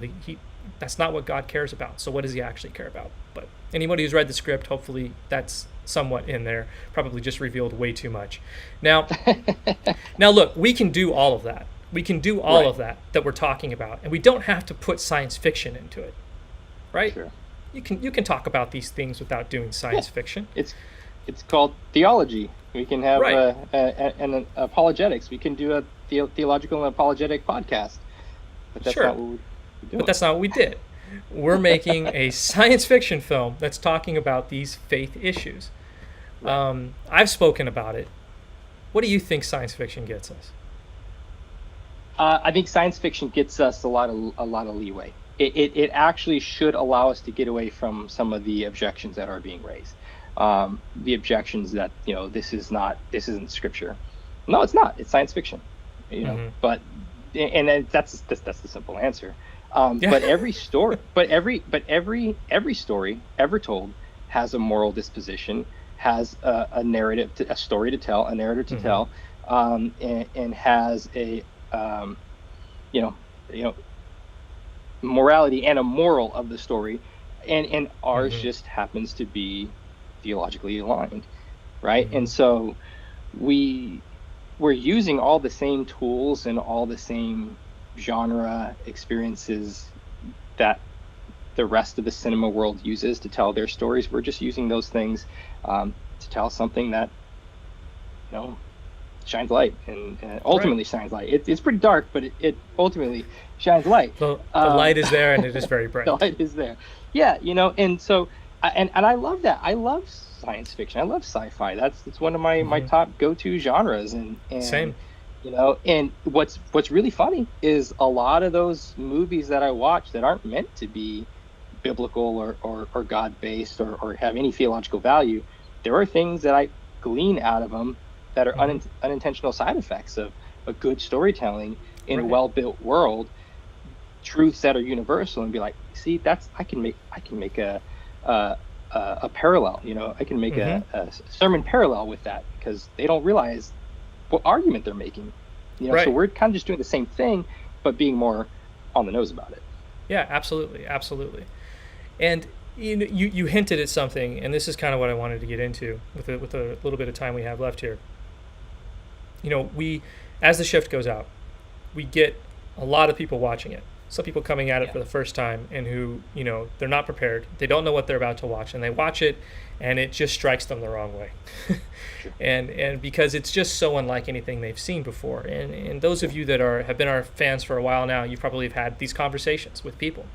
That's not what God cares about. So what does he actually care about? But anybody who's read the script, hopefully that's somewhat in there. Probably just revealed way too much. Now, look, we can do all of that. We can do all of that we're talking about, and we don't have to put science fiction into it, right? Sure. You can talk about these things without doing science fiction. It's called theology. We can have an apologetics. We can do a theological and apologetic podcast. But that's not what we're doing. But that's not what we did. We're making a science fiction film that's talking about these faith issues. I've spoken about it. What do you think science fiction gets us? I think science fiction gets us a lot of leeway. It actually should allow us to get away from some of the objections that are being raised. The objections that this isn't scripture. No, it's not. It's science fiction. But that's the simple answer. But every story, every story ever told has a moral disposition, has a narrative, a story to tell, a narrative to tell, and has a morality and a moral of the story, and ours just happens to be theologically aligned, right? And so we're using all the same tools and all the same genre experiences that the rest of the cinema world uses to tell their stories. We're just using those things to tell something that shines light and ultimately shines light. It's pretty dark, but it ultimately shines light. The light is there, and it is very bright. The light is there. Yeah, and so and I love that. I love science fiction. I love sci-fi. It's one of my top go-to genres. And same. And what's really funny is a lot of those movies that I watch that aren't meant to be biblical or God-based or have any theological value, there are things that I glean out of them that are unintentional side effects of a good storytelling in a well-built world, truths that are universal, and be like, see, I can make a parallel. I can make a sermon parallel with that, because they don't realize what argument they're making. So we're kind of just doing the same thing, but being more on the nose about it. Yeah, absolutely. And you hinted at something, and this is kind of what I wanted to get into with a little bit of time we have left here. We, as the shift goes out, we get a lot of people watching it. Some people coming at it for the first time, and who, they're not prepared. They don't know what they're about to watch, and they watch it, and it just strikes them the wrong way. and because it's just so unlike anything they've seen before. And those of you that have been our fans for a while now, you probably have had these conversations with people.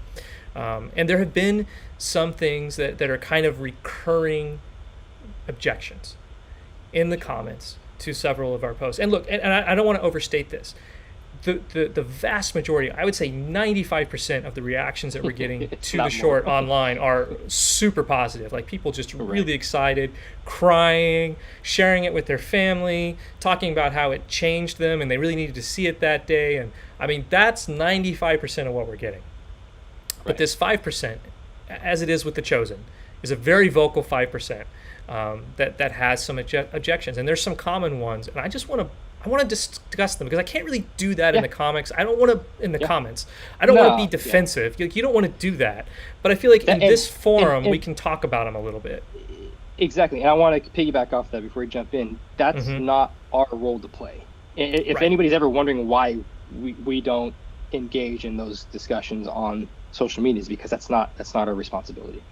And there have been some things that are kind of recurring objections in the comments to several of our posts. And look, and I don't want to overstate this. The vast majority, I would say 95% of the reactions that we're getting to the short online are super positive. Like, people just really excited, crying, sharing it with their family, talking about how it changed them and they really needed to see it that day. And I mean, that's 95% of what we're getting. But this 5%, as it is with The Chosen, is a very vocal 5% that has some objections. And there's some common ones, and I want to discuss them, because I can't really do that in the comics. I don't want to in the comments. I don't want to be defensive. You don't want to do that. But I feel like in this forum, we can talk about them a little bit. Exactly. And I want to piggyback off that before we jump in. That's not our role to play. If anybody's ever wondering why we don't engage in those discussions on social media, is because that's not our responsibility.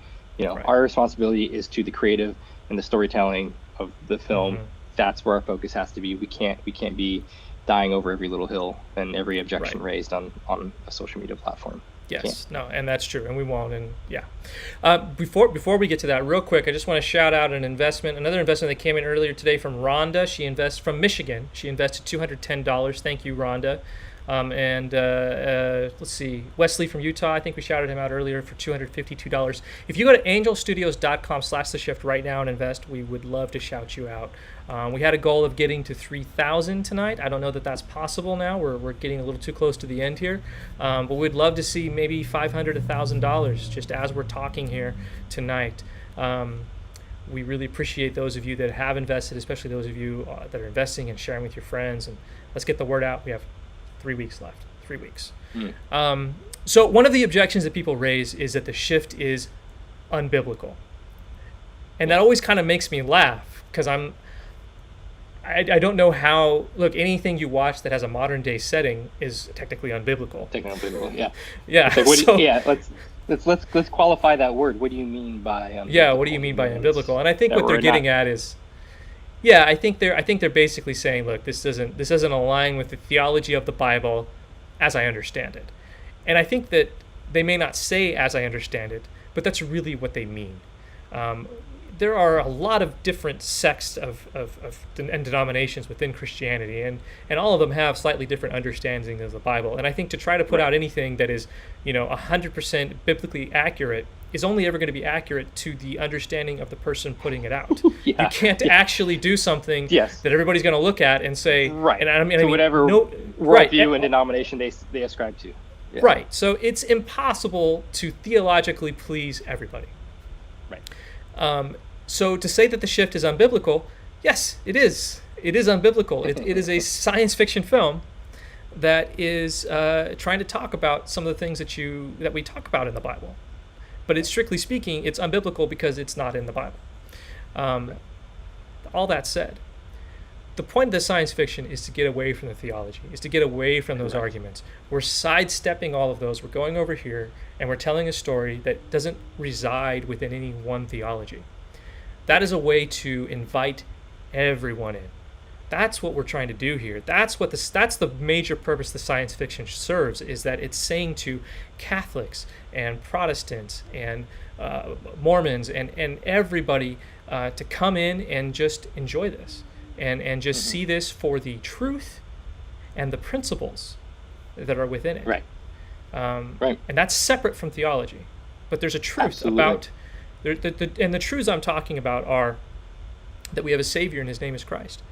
Our responsibility is to the creative and the storytelling of the film. That's where our focus has to be. We can't be dying over every little hill and every objection raised on a social media platform. Yes, no, and that's true, and we won't. And before we get to that, real quick, I just want to shout out another investment that came in earlier today from Rhonda. She invests from Michigan. She invested $210. Thank you, Rhonda. Let's see, Wesley from Utah, I think we shouted him out earlier, for $252. If you go to angelstudios.com/theshift right now and invest, we would love to shout you out. We had a goal of getting to 3,000 tonight. I don't know that that's possible now. We're getting a little too close to the end here. But we'd love to see maybe $500, $1,000 just as we're talking here tonight. We really appreciate those of you that have invested, especially those of you that are investing and sharing with your friends. And let's get the word out. We have 3 weeks left. 3 weeks. So one of the objections that people raise is that the shift is unbiblical. And that always kind of makes me laugh, because I don't know how. Look, anything you watch that has a modern day setting is technically unbiblical. Technically unbiblical, yeah. Yeah. Let's qualify that word. What do you mean by unbiblical? Yeah, what do you mean by unbiblical? And I think what they're getting at is, I think they're basically saying, look, this doesn't align with the theology of the Bible as I understand it. And I think that they may not say as I understand it, but that's really what they mean. There are a lot of different sects and denominations within Christianity, and all of them have slightly different understandings of the Bible. And I think to try to put out anything that is, 100% biblically accurate is only ever going to be accurate to the understanding of the person putting it out. You can't actually do something that everybody's going to look at and say, right. And whatever worldview and denomination they ascribe to. Yeah. Right. So it's impossible to theologically please everybody. Right. So to say that The Shift is unbiblical, yes, it is. It is unbiblical. It is a science fiction film that is trying to talk about some of the things that we talk about in the Bible. But it's strictly speaking, it's unbiblical because it's not in the Bible. All that said, the point of the science fiction is to get away from the theology, is to get away from those arguments. We're sidestepping all of those. We're going over here, and we're telling a story that doesn't reside within any one theology. That is a way to invite everyone in. That's what we're trying to do here. That's the major purpose the science fiction serves, is that it's saying to Catholics and Protestants and Mormons and everybody to come in and just enjoy this and just see this for the truth and the principles that are within it. Right. Right. And that's separate from theology. But there's a truth about... and the truths I'm talking about are that we have a Savior and His name is Christ,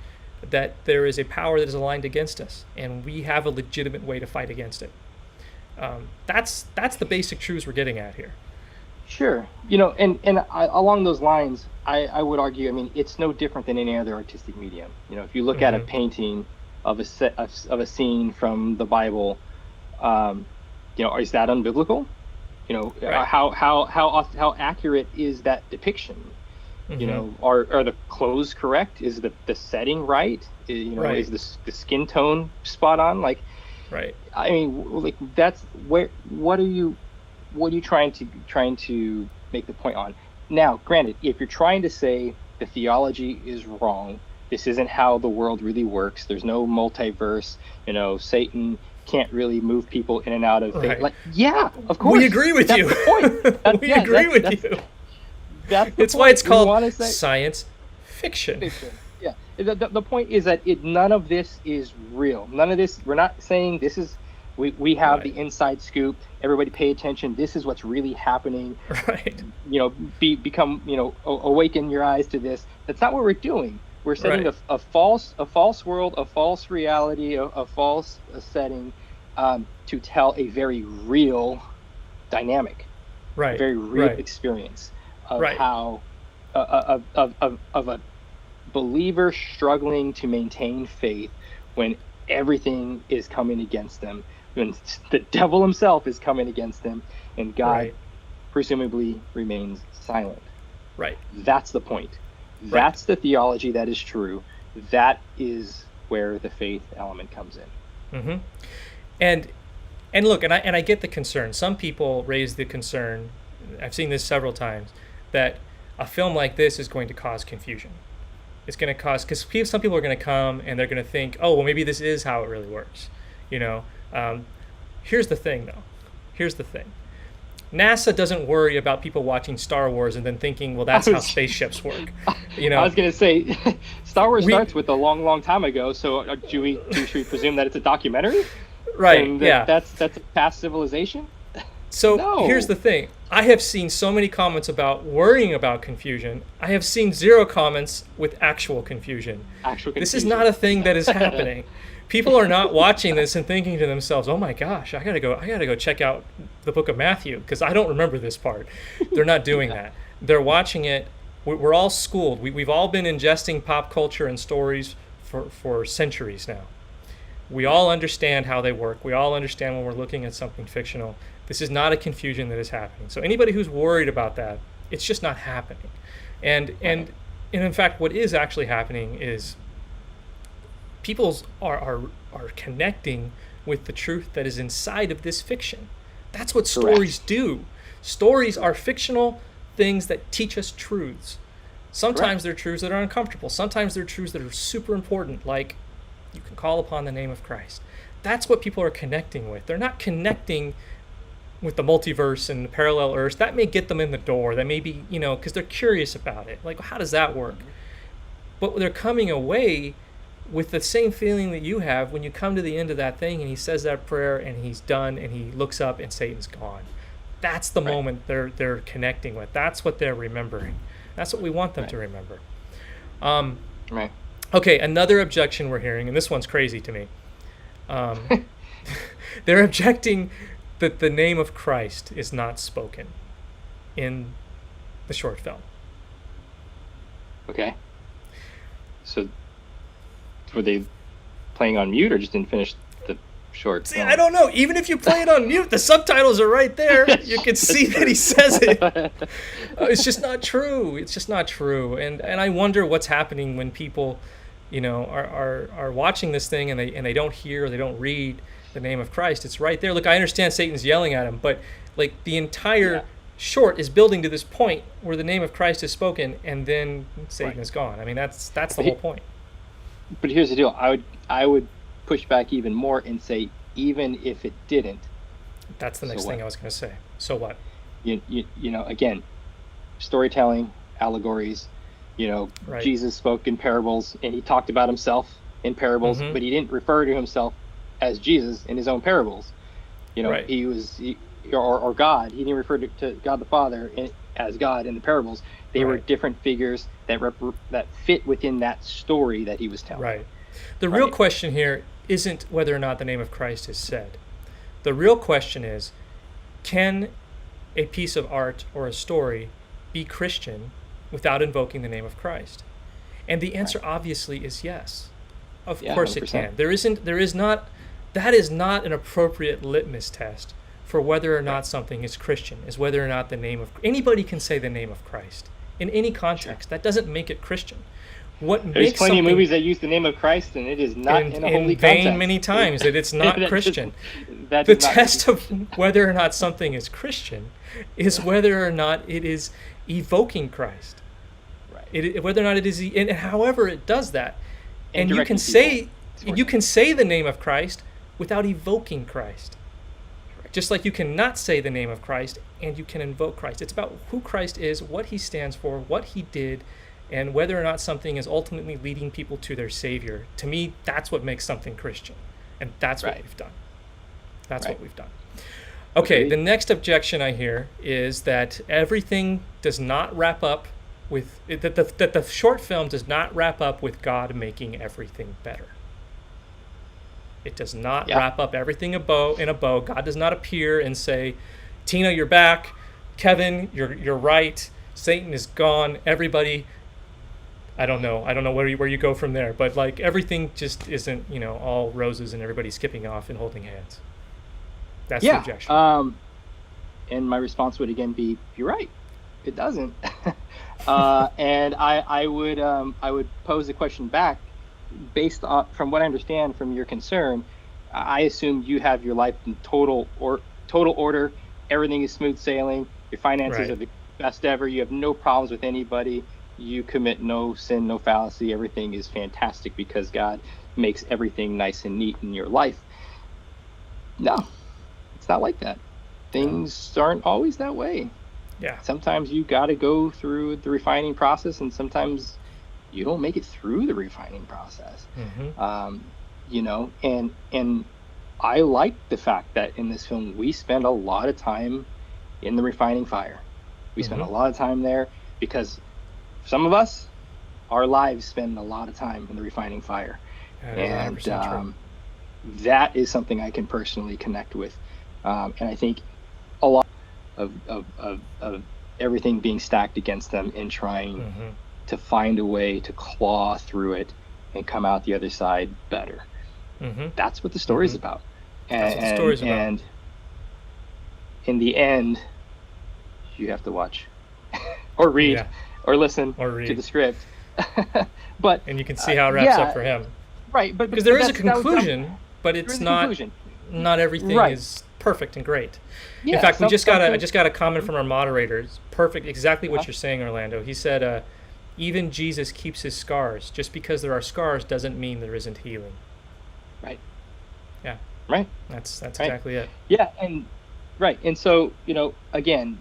that there is a power that is aligned against us, and we have a legitimate way to fight against it. That's the basic truths we're getting at here. Sure. Along those lines, I would argue, it's no different than any other artistic medium. If you look at a painting of a scene from the Bible, is that unbiblical? Right. How accurate is that depiction? Are the clothes correct? Is the setting right? Right. Is the skin tone spot on? Right. That's where. What are you trying to make the point on? Now, granted, if you're trying to say the theology is wrong, this isn't how the world really works. There's no multiverse. Satan can't really move people in and out of faith. Of course. We agree with you. The point. We agree with you. It's why it's called science fiction. Yeah. The point is that none of this is real. None of this. We're not saying this is. We have the inside scoop. Everybody pay attention. This is what's really happening. Right. Awaken your eyes to this. That's not what we're doing. We're setting a false world, a false reality, a false setting to tell a very real dynamic, a very real experience of how of a believer struggling to maintain faith when everything is coming against them, when the devil himself is coming against them, and God presumably remains silent. Right. That's the point. That's the theology that is true. That is where the faith element comes in. Mm-hmm. And look, and I get the concern. Some people raise the concern, I've seen this several times, that a film like this is going to cause confusion. It's going to cause, because some people are going to come and they're going to think, oh, well, maybe this is how it really works. Here's the thing, though. Here's the thing. NASA doesn't worry about people watching Star Wars and then thinking, well, that's how spaceships work. I was going to say, Star Wars starts with a long, long time ago. So should we presume that it's a documentary? Right. And that's a past civilization. So here's the thing. I have seen so many comments about worrying about confusion. I have seen zero comments with actual confusion. This is not a thing that is happening. People are not watching this and thinking to themselves, "Oh my gosh, I gotta go check out the book of Matthew because I don't remember this part." They're not doing that. They're watching it we're all schooled. We've all been ingesting pop culture and stories for centuries now. We all understand how they work. We all understand when we're looking at something fictional. This is not a confusion that is happening. So anybody who's worried about that, it's just not happening. And in fact, what is actually happening is people are connecting with the truth that is inside of this fiction. That's what stories do. Stories are fictional things that teach us truths. Sometimes they're truths that are uncomfortable. Sometimes they're truths that are super important, like you can call upon the name of Christ. That's what people are connecting with. They're not connecting with the multiverse and the parallel Earths. That may get them in the door. That may be, because they're curious about it. Like, how does that work? But they're coming away with the same feeling that you have when you come to the end of that thing and he says that prayer and he's done and he looks up and Satan's gone. That's the moment they're connecting with. That's what they're remembering. That's what we want them to remember. Okay, another objection we're hearing, and this one's crazy to me. They're objecting that the name of Christ is not spoken in the short film. Okay. So were they playing on mute or just didn't finish the short See, film? I don't know. Even if you play it on mute, the subtitles are right there. You can see that he says it. It's just not true. It's just not true. And I wonder what's happening when people, are watching this thing and they don't hear or they don't read the name of Christ. It's right there. Look, I understand Satan's yelling at him, but like the entire short is building to this point where the name of Christ is spoken and then Satan is gone. I mean, that's the whole point. But here's the deal. I would push back even more and say, even if it didn't. That's the next thing I was going to say. So what? Again, storytelling, allegories. Jesus spoke in parables and he talked about himself in parables, but he didn't refer to himself as Jesus in his own parables. He was, or God. He didn't refer to God the Father as God in the parables. They were different figures that fit within that story that he was telling. Right. The real question here isn't whether or not the name of Christ is said. The real question is, can a piece of art or a story be Christian without invoking the name of Christ? And the answer obviously is yes. Of course 100%. It can. That is not an appropriate litmus test for whether or not something is Christian, is whether or not anybody can say the name of Christ in any context. That doesn't make it Christian. There's plenty of movies that use the name of Christ and it is not in a holy vain context. Many times that it's not Christian. The test of whether or not something is Christian is whether or not it is evoking Christ. Whether or not it is, and however it does that, and you can say the name of Christ without evoking Christ. Just like you cannot say the name of Christ and you can invoke Christ. It's about who Christ is, what he stands for, what he did, and whether or not something is ultimately leading people to their Savior. To me, that's what makes something Christian, and that's what we've done. That's what we've done. Okay, the next objection I hear is that everything does not wrap up with that the short film does not wrap up with God making everything better. It does not wrap up everything in a bow. God does not appear and say, "Tina, you're back. Kevin, you're right. Satan is gone. Everybody." I don't know where you go from there, but like everything just isn't all roses and everybody skipping off and holding hands. That's the objection. And my response would again be, "You're right. It doesn't." And I would pose a question back. Based on, from what I understand from your concern, I assume you have your life in total order. Everything is smooth sailing. Your finances are the best ever. You have no problems with anybody. You commit no sin, no fallacy. Everything is fantastic because God makes everything nice and neat in your life. No, it's not like that. Things aren't always that way. Yeah. Sometimes you got to go through the refining process, and sometimes you don't make it through the refining process. And I like the fact that in this film we spend a lot of time in the refining fire. We spend a lot of time there because some of us, our lives spend a lot of time in the refining fire. And that is something I can personally connect with. And I think a lot of everything being stacked against them and trying to find a way to claw through it and come out the other side better. That's what the story's about. That's what the story's about. And in the end, you have to watch or read or listen to the script. And you can see how it wraps up for him. Right, but because there is a conclusion, but it's not everything is perfect and great. In fact, I just got a comment from our moderator. It's perfect, exactly what you're saying, Orlando. He said, even Jesus keeps his scars. Just because there are scars doesn't mean there isn't healing. Right. Yeah. Right. That's exactly it. Yeah, and and so, again,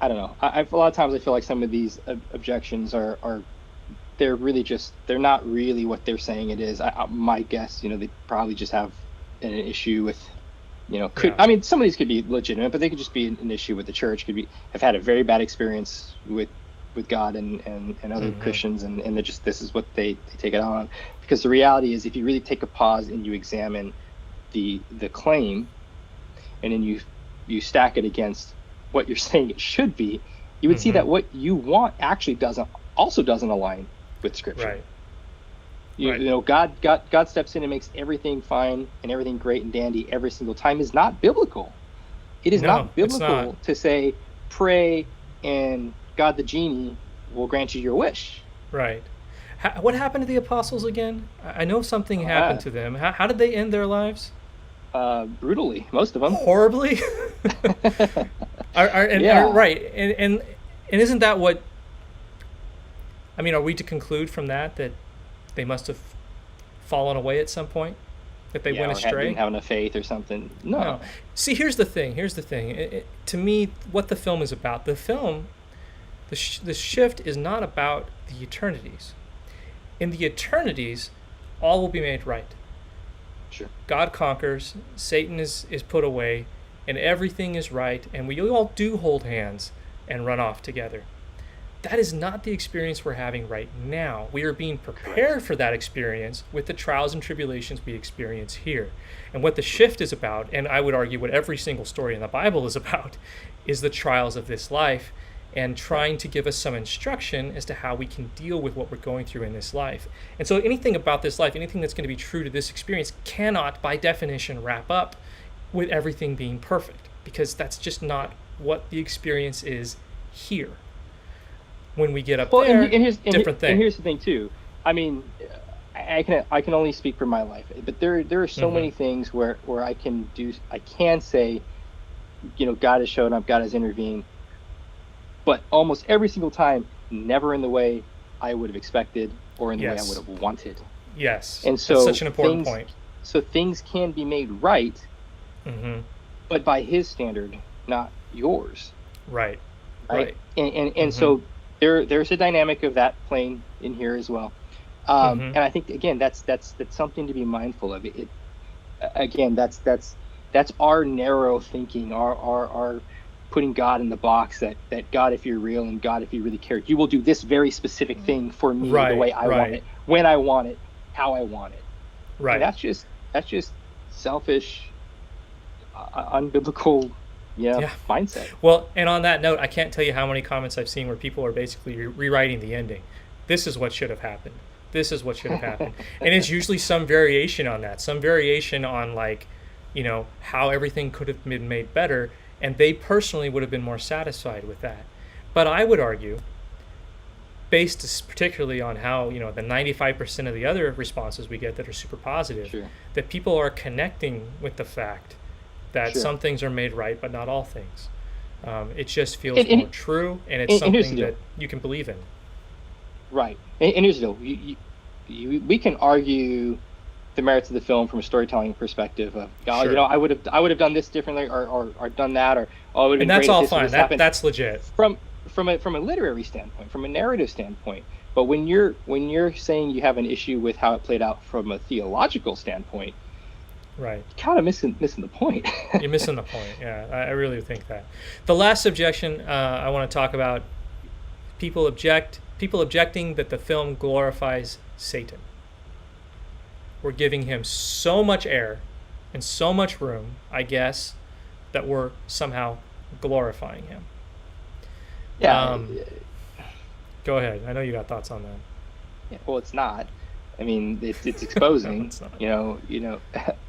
I don't know. A lot of times I feel like some of these objections are they're really they're not really what they're saying it is. My guess, they probably just have an issue with, I mean, some of these could be legitimate, but they could just be an issue with the church. Have had a very bad experience with God and other Christians, and they're just, this is what they take it on. Because the reality is, if you really take a pause and you examine the claim, and then you stack it against what you're saying it should be, you would see that what you want actually doesn't align with Scripture. Right. God steps in and makes everything fine and everything great and dandy every single time is not biblical. It is not biblical to say, pray and God the genie will grant you your wish. Right. What happened to the apostles again? I know something happened to them. How did they end their lives? Brutally, most of them. Horribly? Right. And isn't that what... I mean, are we to conclude from that they must have fallen away at some point? That they went astray? Didn't have enough faith or something? No. See, here's the thing. To me, what the film is about, the shift is not about the eternities. In the eternities, all will be made right. Sure. God conquers, Satan is put away, and everything is right, and we all do hold hands and run off together. That is not the experience we're having right now. We are being prepared for that experience with the trials and tribulations we experience here. And what the shift is about, and I would argue what every single story in the Bible is about, is the trials of this life and trying to give us some instruction as to how we can deal with what we're going through in this life. And so anything about this life, anything that's going to be true to this experience cannot, by definition, wrap up with everything being perfect, because that's just not what the experience is here. When we get up there, different thing. And here's the thing too. I mean, I can only speak for my life, but there are so many things where I can say, God has shown up, God has intervened, but almost every single time, never in the way I would have expected or in the way I would have wanted. Yes. And so that's such an important point. So things can be made right, but by His standard, not yours. Right. And so there's a dynamic of that playing in here as well. And I think, again, that's something to be mindful of. That's our narrow thinking, our putting God in the box that God, if you're real, and God, if you really care, you will do this very specific thing for me the way I want it, when I want it, how I want it. Right. And that's just selfish, unbiblical mindset. Well, and on that note, I can't tell you how many comments I've seen where people are basically rewriting the ending. This is what should have happened. This is what should have happened. And it's usually some variation on that, some variation on how everything could have been made better, and they personally would have been more satisfied with that. But I would argue, based particularly on how, the 95% of the other responses we get that are super positive, that people are connecting with the fact that some things are made right, but not all things. It just feels more true, and it's something that you can believe in. Right. And here's the deal. We can argue the merits of the film from a storytelling perspective of, I would have done this differently or done that, or it would have been great. And that's all fine. That's legit. From a literary standpoint, from a narrative standpoint. But when you're saying you have an issue with how it played out from a theological standpoint, right, you're kind of missing the point. You're missing the point. Yeah, I really think that. The last objection I want to talk about: people objecting that the film glorifies Satan. We're giving him so much air and so much room, I guess, that we're somehow glorifying him. Yeah. Go ahead. I know you got thoughts on that. Yeah, well, it's not. I mean, it's exposing. No, it's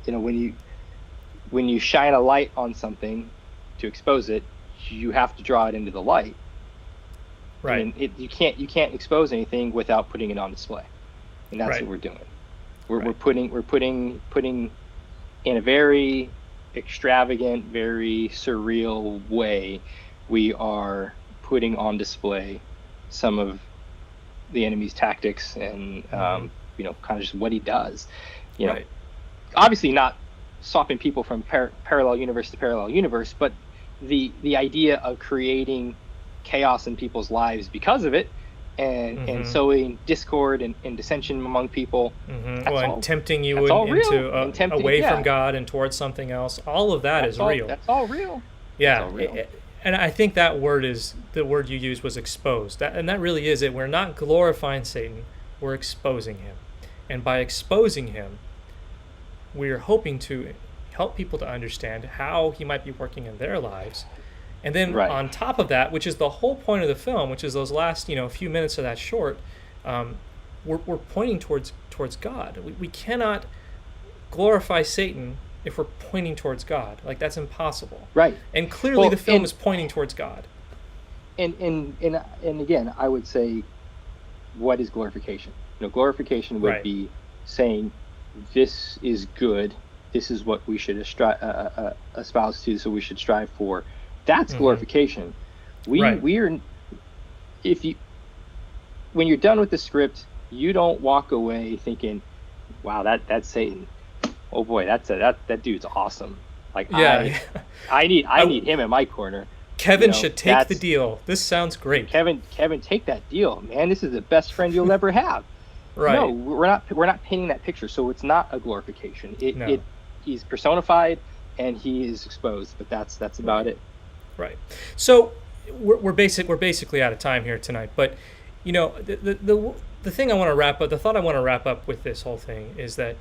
not. When you shine a light on something to expose it, you have to draw it into the light. Right. I mean, you can't expose anything without putting it on display, and that's what we're doing. We're putting in a very extravagant, very surreal way. We are putting on display some of the enemy's tactics and kind of just what he does. Obviously not swapping people from parallel universe to parallel universe, but the idea of creating chaos in people's lives because of it, and sowing discord and dissension among people. And tempting you into away from God and towards something else. All of that is real. That's all real. Yeah. All real. And I think that the word you used was exposed. And that really is it. We're not glorifying Satan. We're exposing him. And by exposing him, we're hoping to help people to understand how he might be working in their lives. And then on top of that, which is the whole point of the film, which is those last few minutes of that short, we're pointing towards God. We cannot glorify Satan if we're pointing towards God. Like, that's impossible. Right. And clearly the film is pointing towards God. And again, I would say, what is glorification? Glorification would be saying, this is good. This is what we should espouse to. So we should strive for. That's glorification. We are. When you're done with the script, you don't walk away thinking, "Wow, that's Satan. Oh boy, that dude's awesome." Like, I need him in my corner. Kevin should take the deal. This sounds great. Kevin, take that deal, man. This is the best friend you'll ever have. Right. No, we're not painting that picture, so it's not a glorification. He's personified and he is exposed, but that's about it. Right. So we're basically out of time here tonight, but the thing I want to wrap up, the thought I want to wrap up with this whole thing is that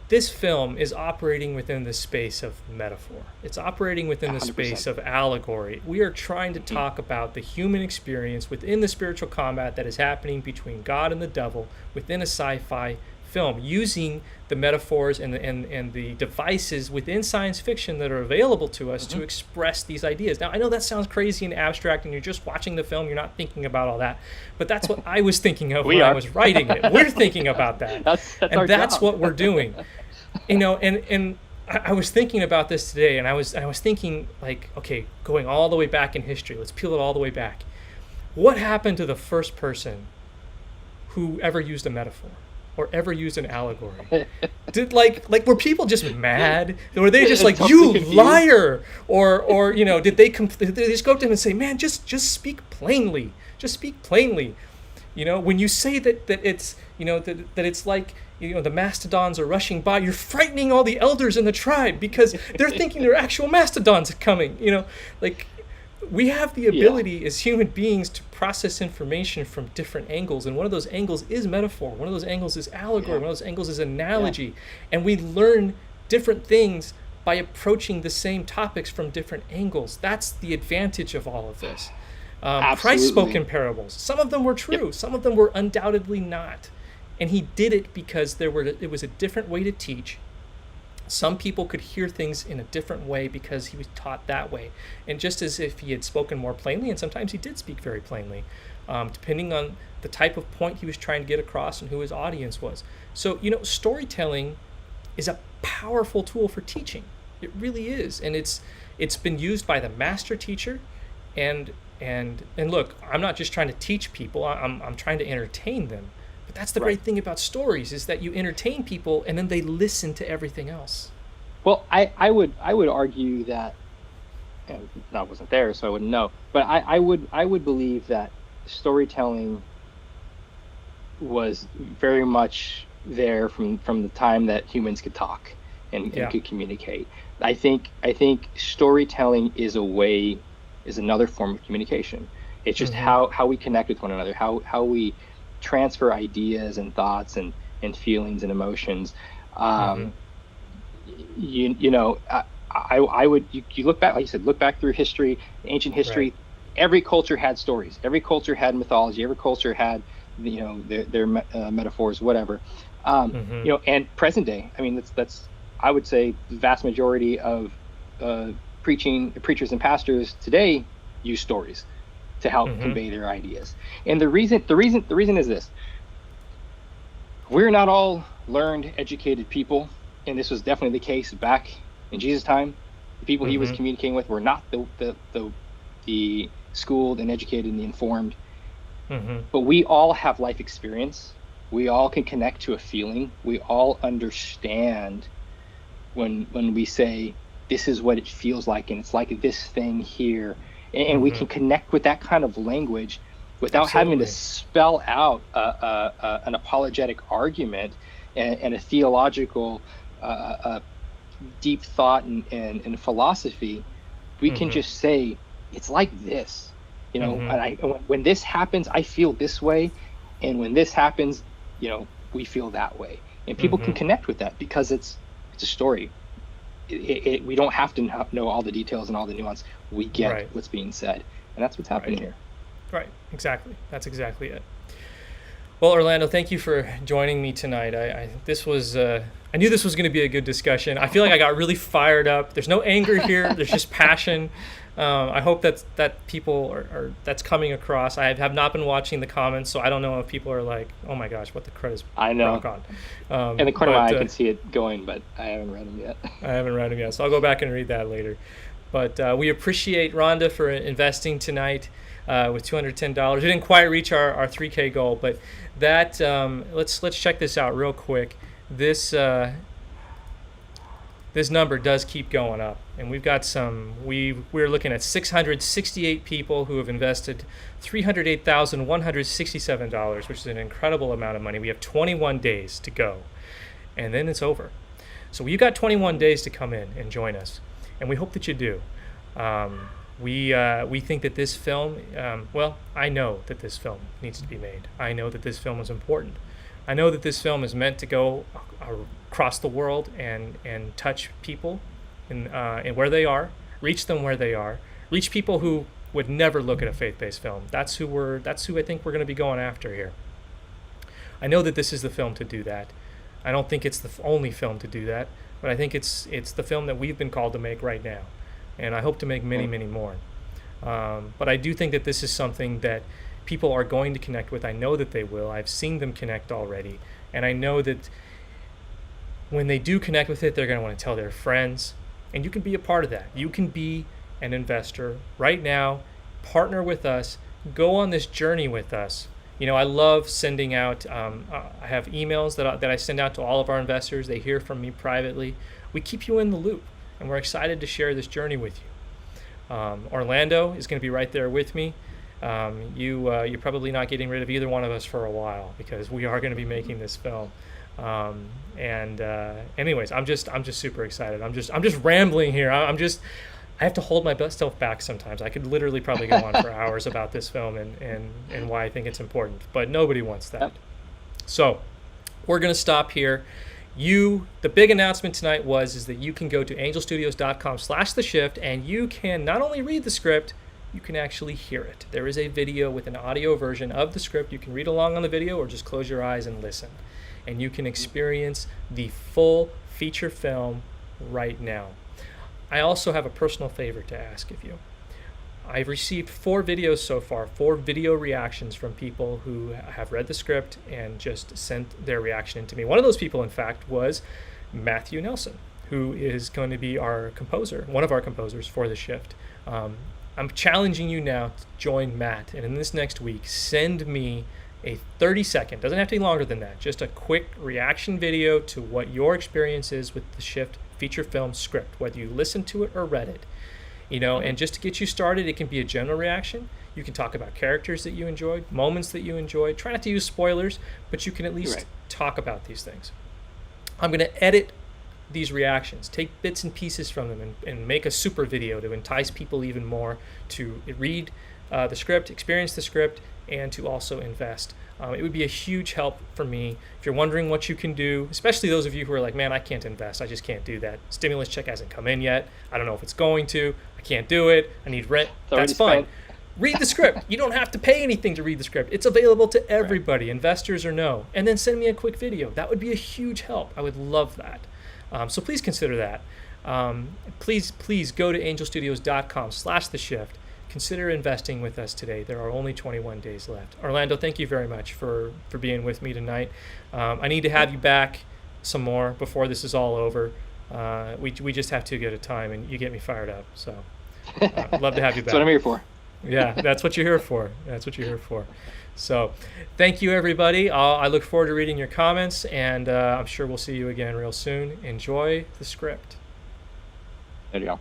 this film is operating within the space of metaphor. It's operating within the 100%. space of allegory. We are trying to talk about the human experience within the spiritual combat that is happening between God and the devil within a sci-fi film, using the metaphors and the devices within science fiction that are available to us to express these ideas. Now, I know that sounds crazy and abstract, and you're just watching the film, you're not thinking about all that, but that's what I was thinking of when I was writing it. We're thinking about that. That's what we're doing. And I was thinking about this today, and I was thinking, like, okay, going all the way back in history, let's peel it all the way back. What happened to the first person who ever used a metaphor or ever used an allegory? Did were people just mad? Were they just like, you liar? Or did they just go up to him and say, man, just speak plainly. Just speak plainly. When you say that it's that it's like the mastodons are rushing by, you're frightening all the elders in the tribe because they're thinking there are actual mastodons coming. We have the ability as human beings to process information from different angles, and one of those angles is metaphor. One of those angles is allegory. One of those angles is analogy, and we learn different things by approaching the same topics from different angles. That's the advantage of all of this. Christ spoke in parables. Some of them were true. Some of them were undoubtedly not. And he did it because it was a different way to teach. Some people could hear things in a different way because he was taught that way. And just as if he had spoken more plainly, and sometimes he did speak very plainly, depending on the type of point he was trying to get across and who his audience was. So, storytelling is a powerful tool for teaching. It really is. And it's been used by the master teacher. And look, I'm not just trying to teach people, I'm trying to entertain them. But that's the great thing about stories, is that you entertain people and then they listen to everything else. Well, I would argue that, and I wasn't there, so I wouldn't know, but I would believe that storytelling was very much there from the time that humans could talk and could communicate. I think storytelling is another form of communication. It's just how we connect with one another, how we transfer ideas and thoughts and feelings and emotions. I I would, you look back, like you said, look back through history, ancient history. Right. Every culture had stories. Every culture had mythology. Every culture had, you know, their metaphors, whatever. You know, and present day. I mean, that's I would say the vast majority of preachers and pastors today use stories to help convey their ideas. And the reason is this: we're not all learned, educated people, and this was definitely the case back in Jesus' time. The people he was communicating with were not the schooled and educated and the informed. But we all have life experience. We all can connect to a feeling. We all understand when we say, this is what it feels like, and it's like this thing here. And we can connect with that kind of language without having to spell out an apologetic argument and a theological deep thought and philosophy. We can just say, it's like this, you know, and when this happens, I feel this way. And when this happens, you know, we feel that way. And people can connect with that because it's a story. We don't have to know all the details and all the nuance. We get what's being said. And that's what's happening here. Right. Exactly. That's exactly it. Well, Orlando, thank you for joining me tonight. I knew this was going to be a good discussion. I feel like I got really fired up. There's no anger here. There's just passion. I hope that people are that's coming across. I have not been watching the comments, so I don't know if people are like, "Oh my gosh, what the crud is Brock on?" In the corner of my eye, I can see it going, but I haven't read them yet. I haven't read them yet, so I'll go back and read that later. But we appreciate Rhonda for investing tonight with $210. We didn't quite reach our 3K goal, but that let's check this out real quick. This number does keep going up, and we've got we're looking at 668 people who have invested $308,167, which is an incredible amount of money. We have 21 days to go, and then it's over. So you've got 21 days to come in and join us, and we hope that you do. We think that this film, I know that this film needs to be made. I know that this film is important. I know that this film is meant to go across the world and touch people in where they are, reach them where they are, reach people who would never look at a faith-based film. That's who I think we're going to be going after here. I know that this is the film to do that. I don't think it's the only film to do that, but I think it's the film that we've been called to make right now, and I hope to make many, many more. But I do think that this is something that people are going to connect with. I know that they will. I've seen them connect already, and I know that when they do connect with it, they're going to want to tell their friends, and you can be a part of that. You can be an investor right now, partner with us, go on this journey with us. You know, I love sending out, I have emails that I send out to all of our investors. They hear from me privately. We keep you in the loop, and we're excited to share this journey with you. Orlando is going to be right there with me. You're probably not getting rid of either one of us for a while, because we are going to be making this film. Anyways, I'm just super excited. I'm just rambling here. I have to hold myself back sometimes. I could literally probably go on for hours about this film and why I think it's important, but nobody wants that. So we're going to stop here. The big announcement tonight is that you can go to angelstudios.com/theshift, and you can not only read the script, you can actually hear it. There is a video with an audio version of the script. You can read along on the video or just close your eyes and listen. And you can experience the full feature film right now. I also have a personal favor to ask of you. I've received 4 videos so far, 4 video reactions from people who have read the script and just sent their reaction in to me. One of those people, in fact, was Matthew Nelson, who is going to be our composer, one of our composers for The Shift. I'm challenging you now to join Matt, and in this next week, send me a 30-second, doesn't have to be longer than that, just a quick reaction video to what your experience is with the Shift feature film script, whether you listened to it or read it. You know, and just to get you started, it can be a general reaction. You can talk about characters that you enjoyed, moments that you enjoyed. Try not to use spoilers, but you can at least talk about these things. I'm going to edit these reactions, take bits and pieces from them, and make a super video to entice people even more to read the script, experience the script, and to also invest. It would be a huge help for me. If you're wondering what you can do, especially those of you who are like, man, I can't invest. I just can't do that. Stimulus check hasn't come in yet. I don't know if it's going to. I can't do it. I need rent. That's fine. Read the script. You don't have to pay anything to read the script. It's available to everybody, investors or no. And then send me a quick video. That would be a huge help. I would love that. So please consider that. Please go to angelstudios.com/theshift. Consider investing with us today. There are only 21 days left. Orlando, thank you very much for being with me tonight. I need to have you back some more before this is all over. We just have too good a time, and you get me fired up. So I'd love to have you back. That's what I'm here for. Yeah, that's what you're here for. That's what you're here for. So thank you, everybody. I look forward to reading your comments, and I'm sure we'll see you again real soon. Enjoy the script. There you go.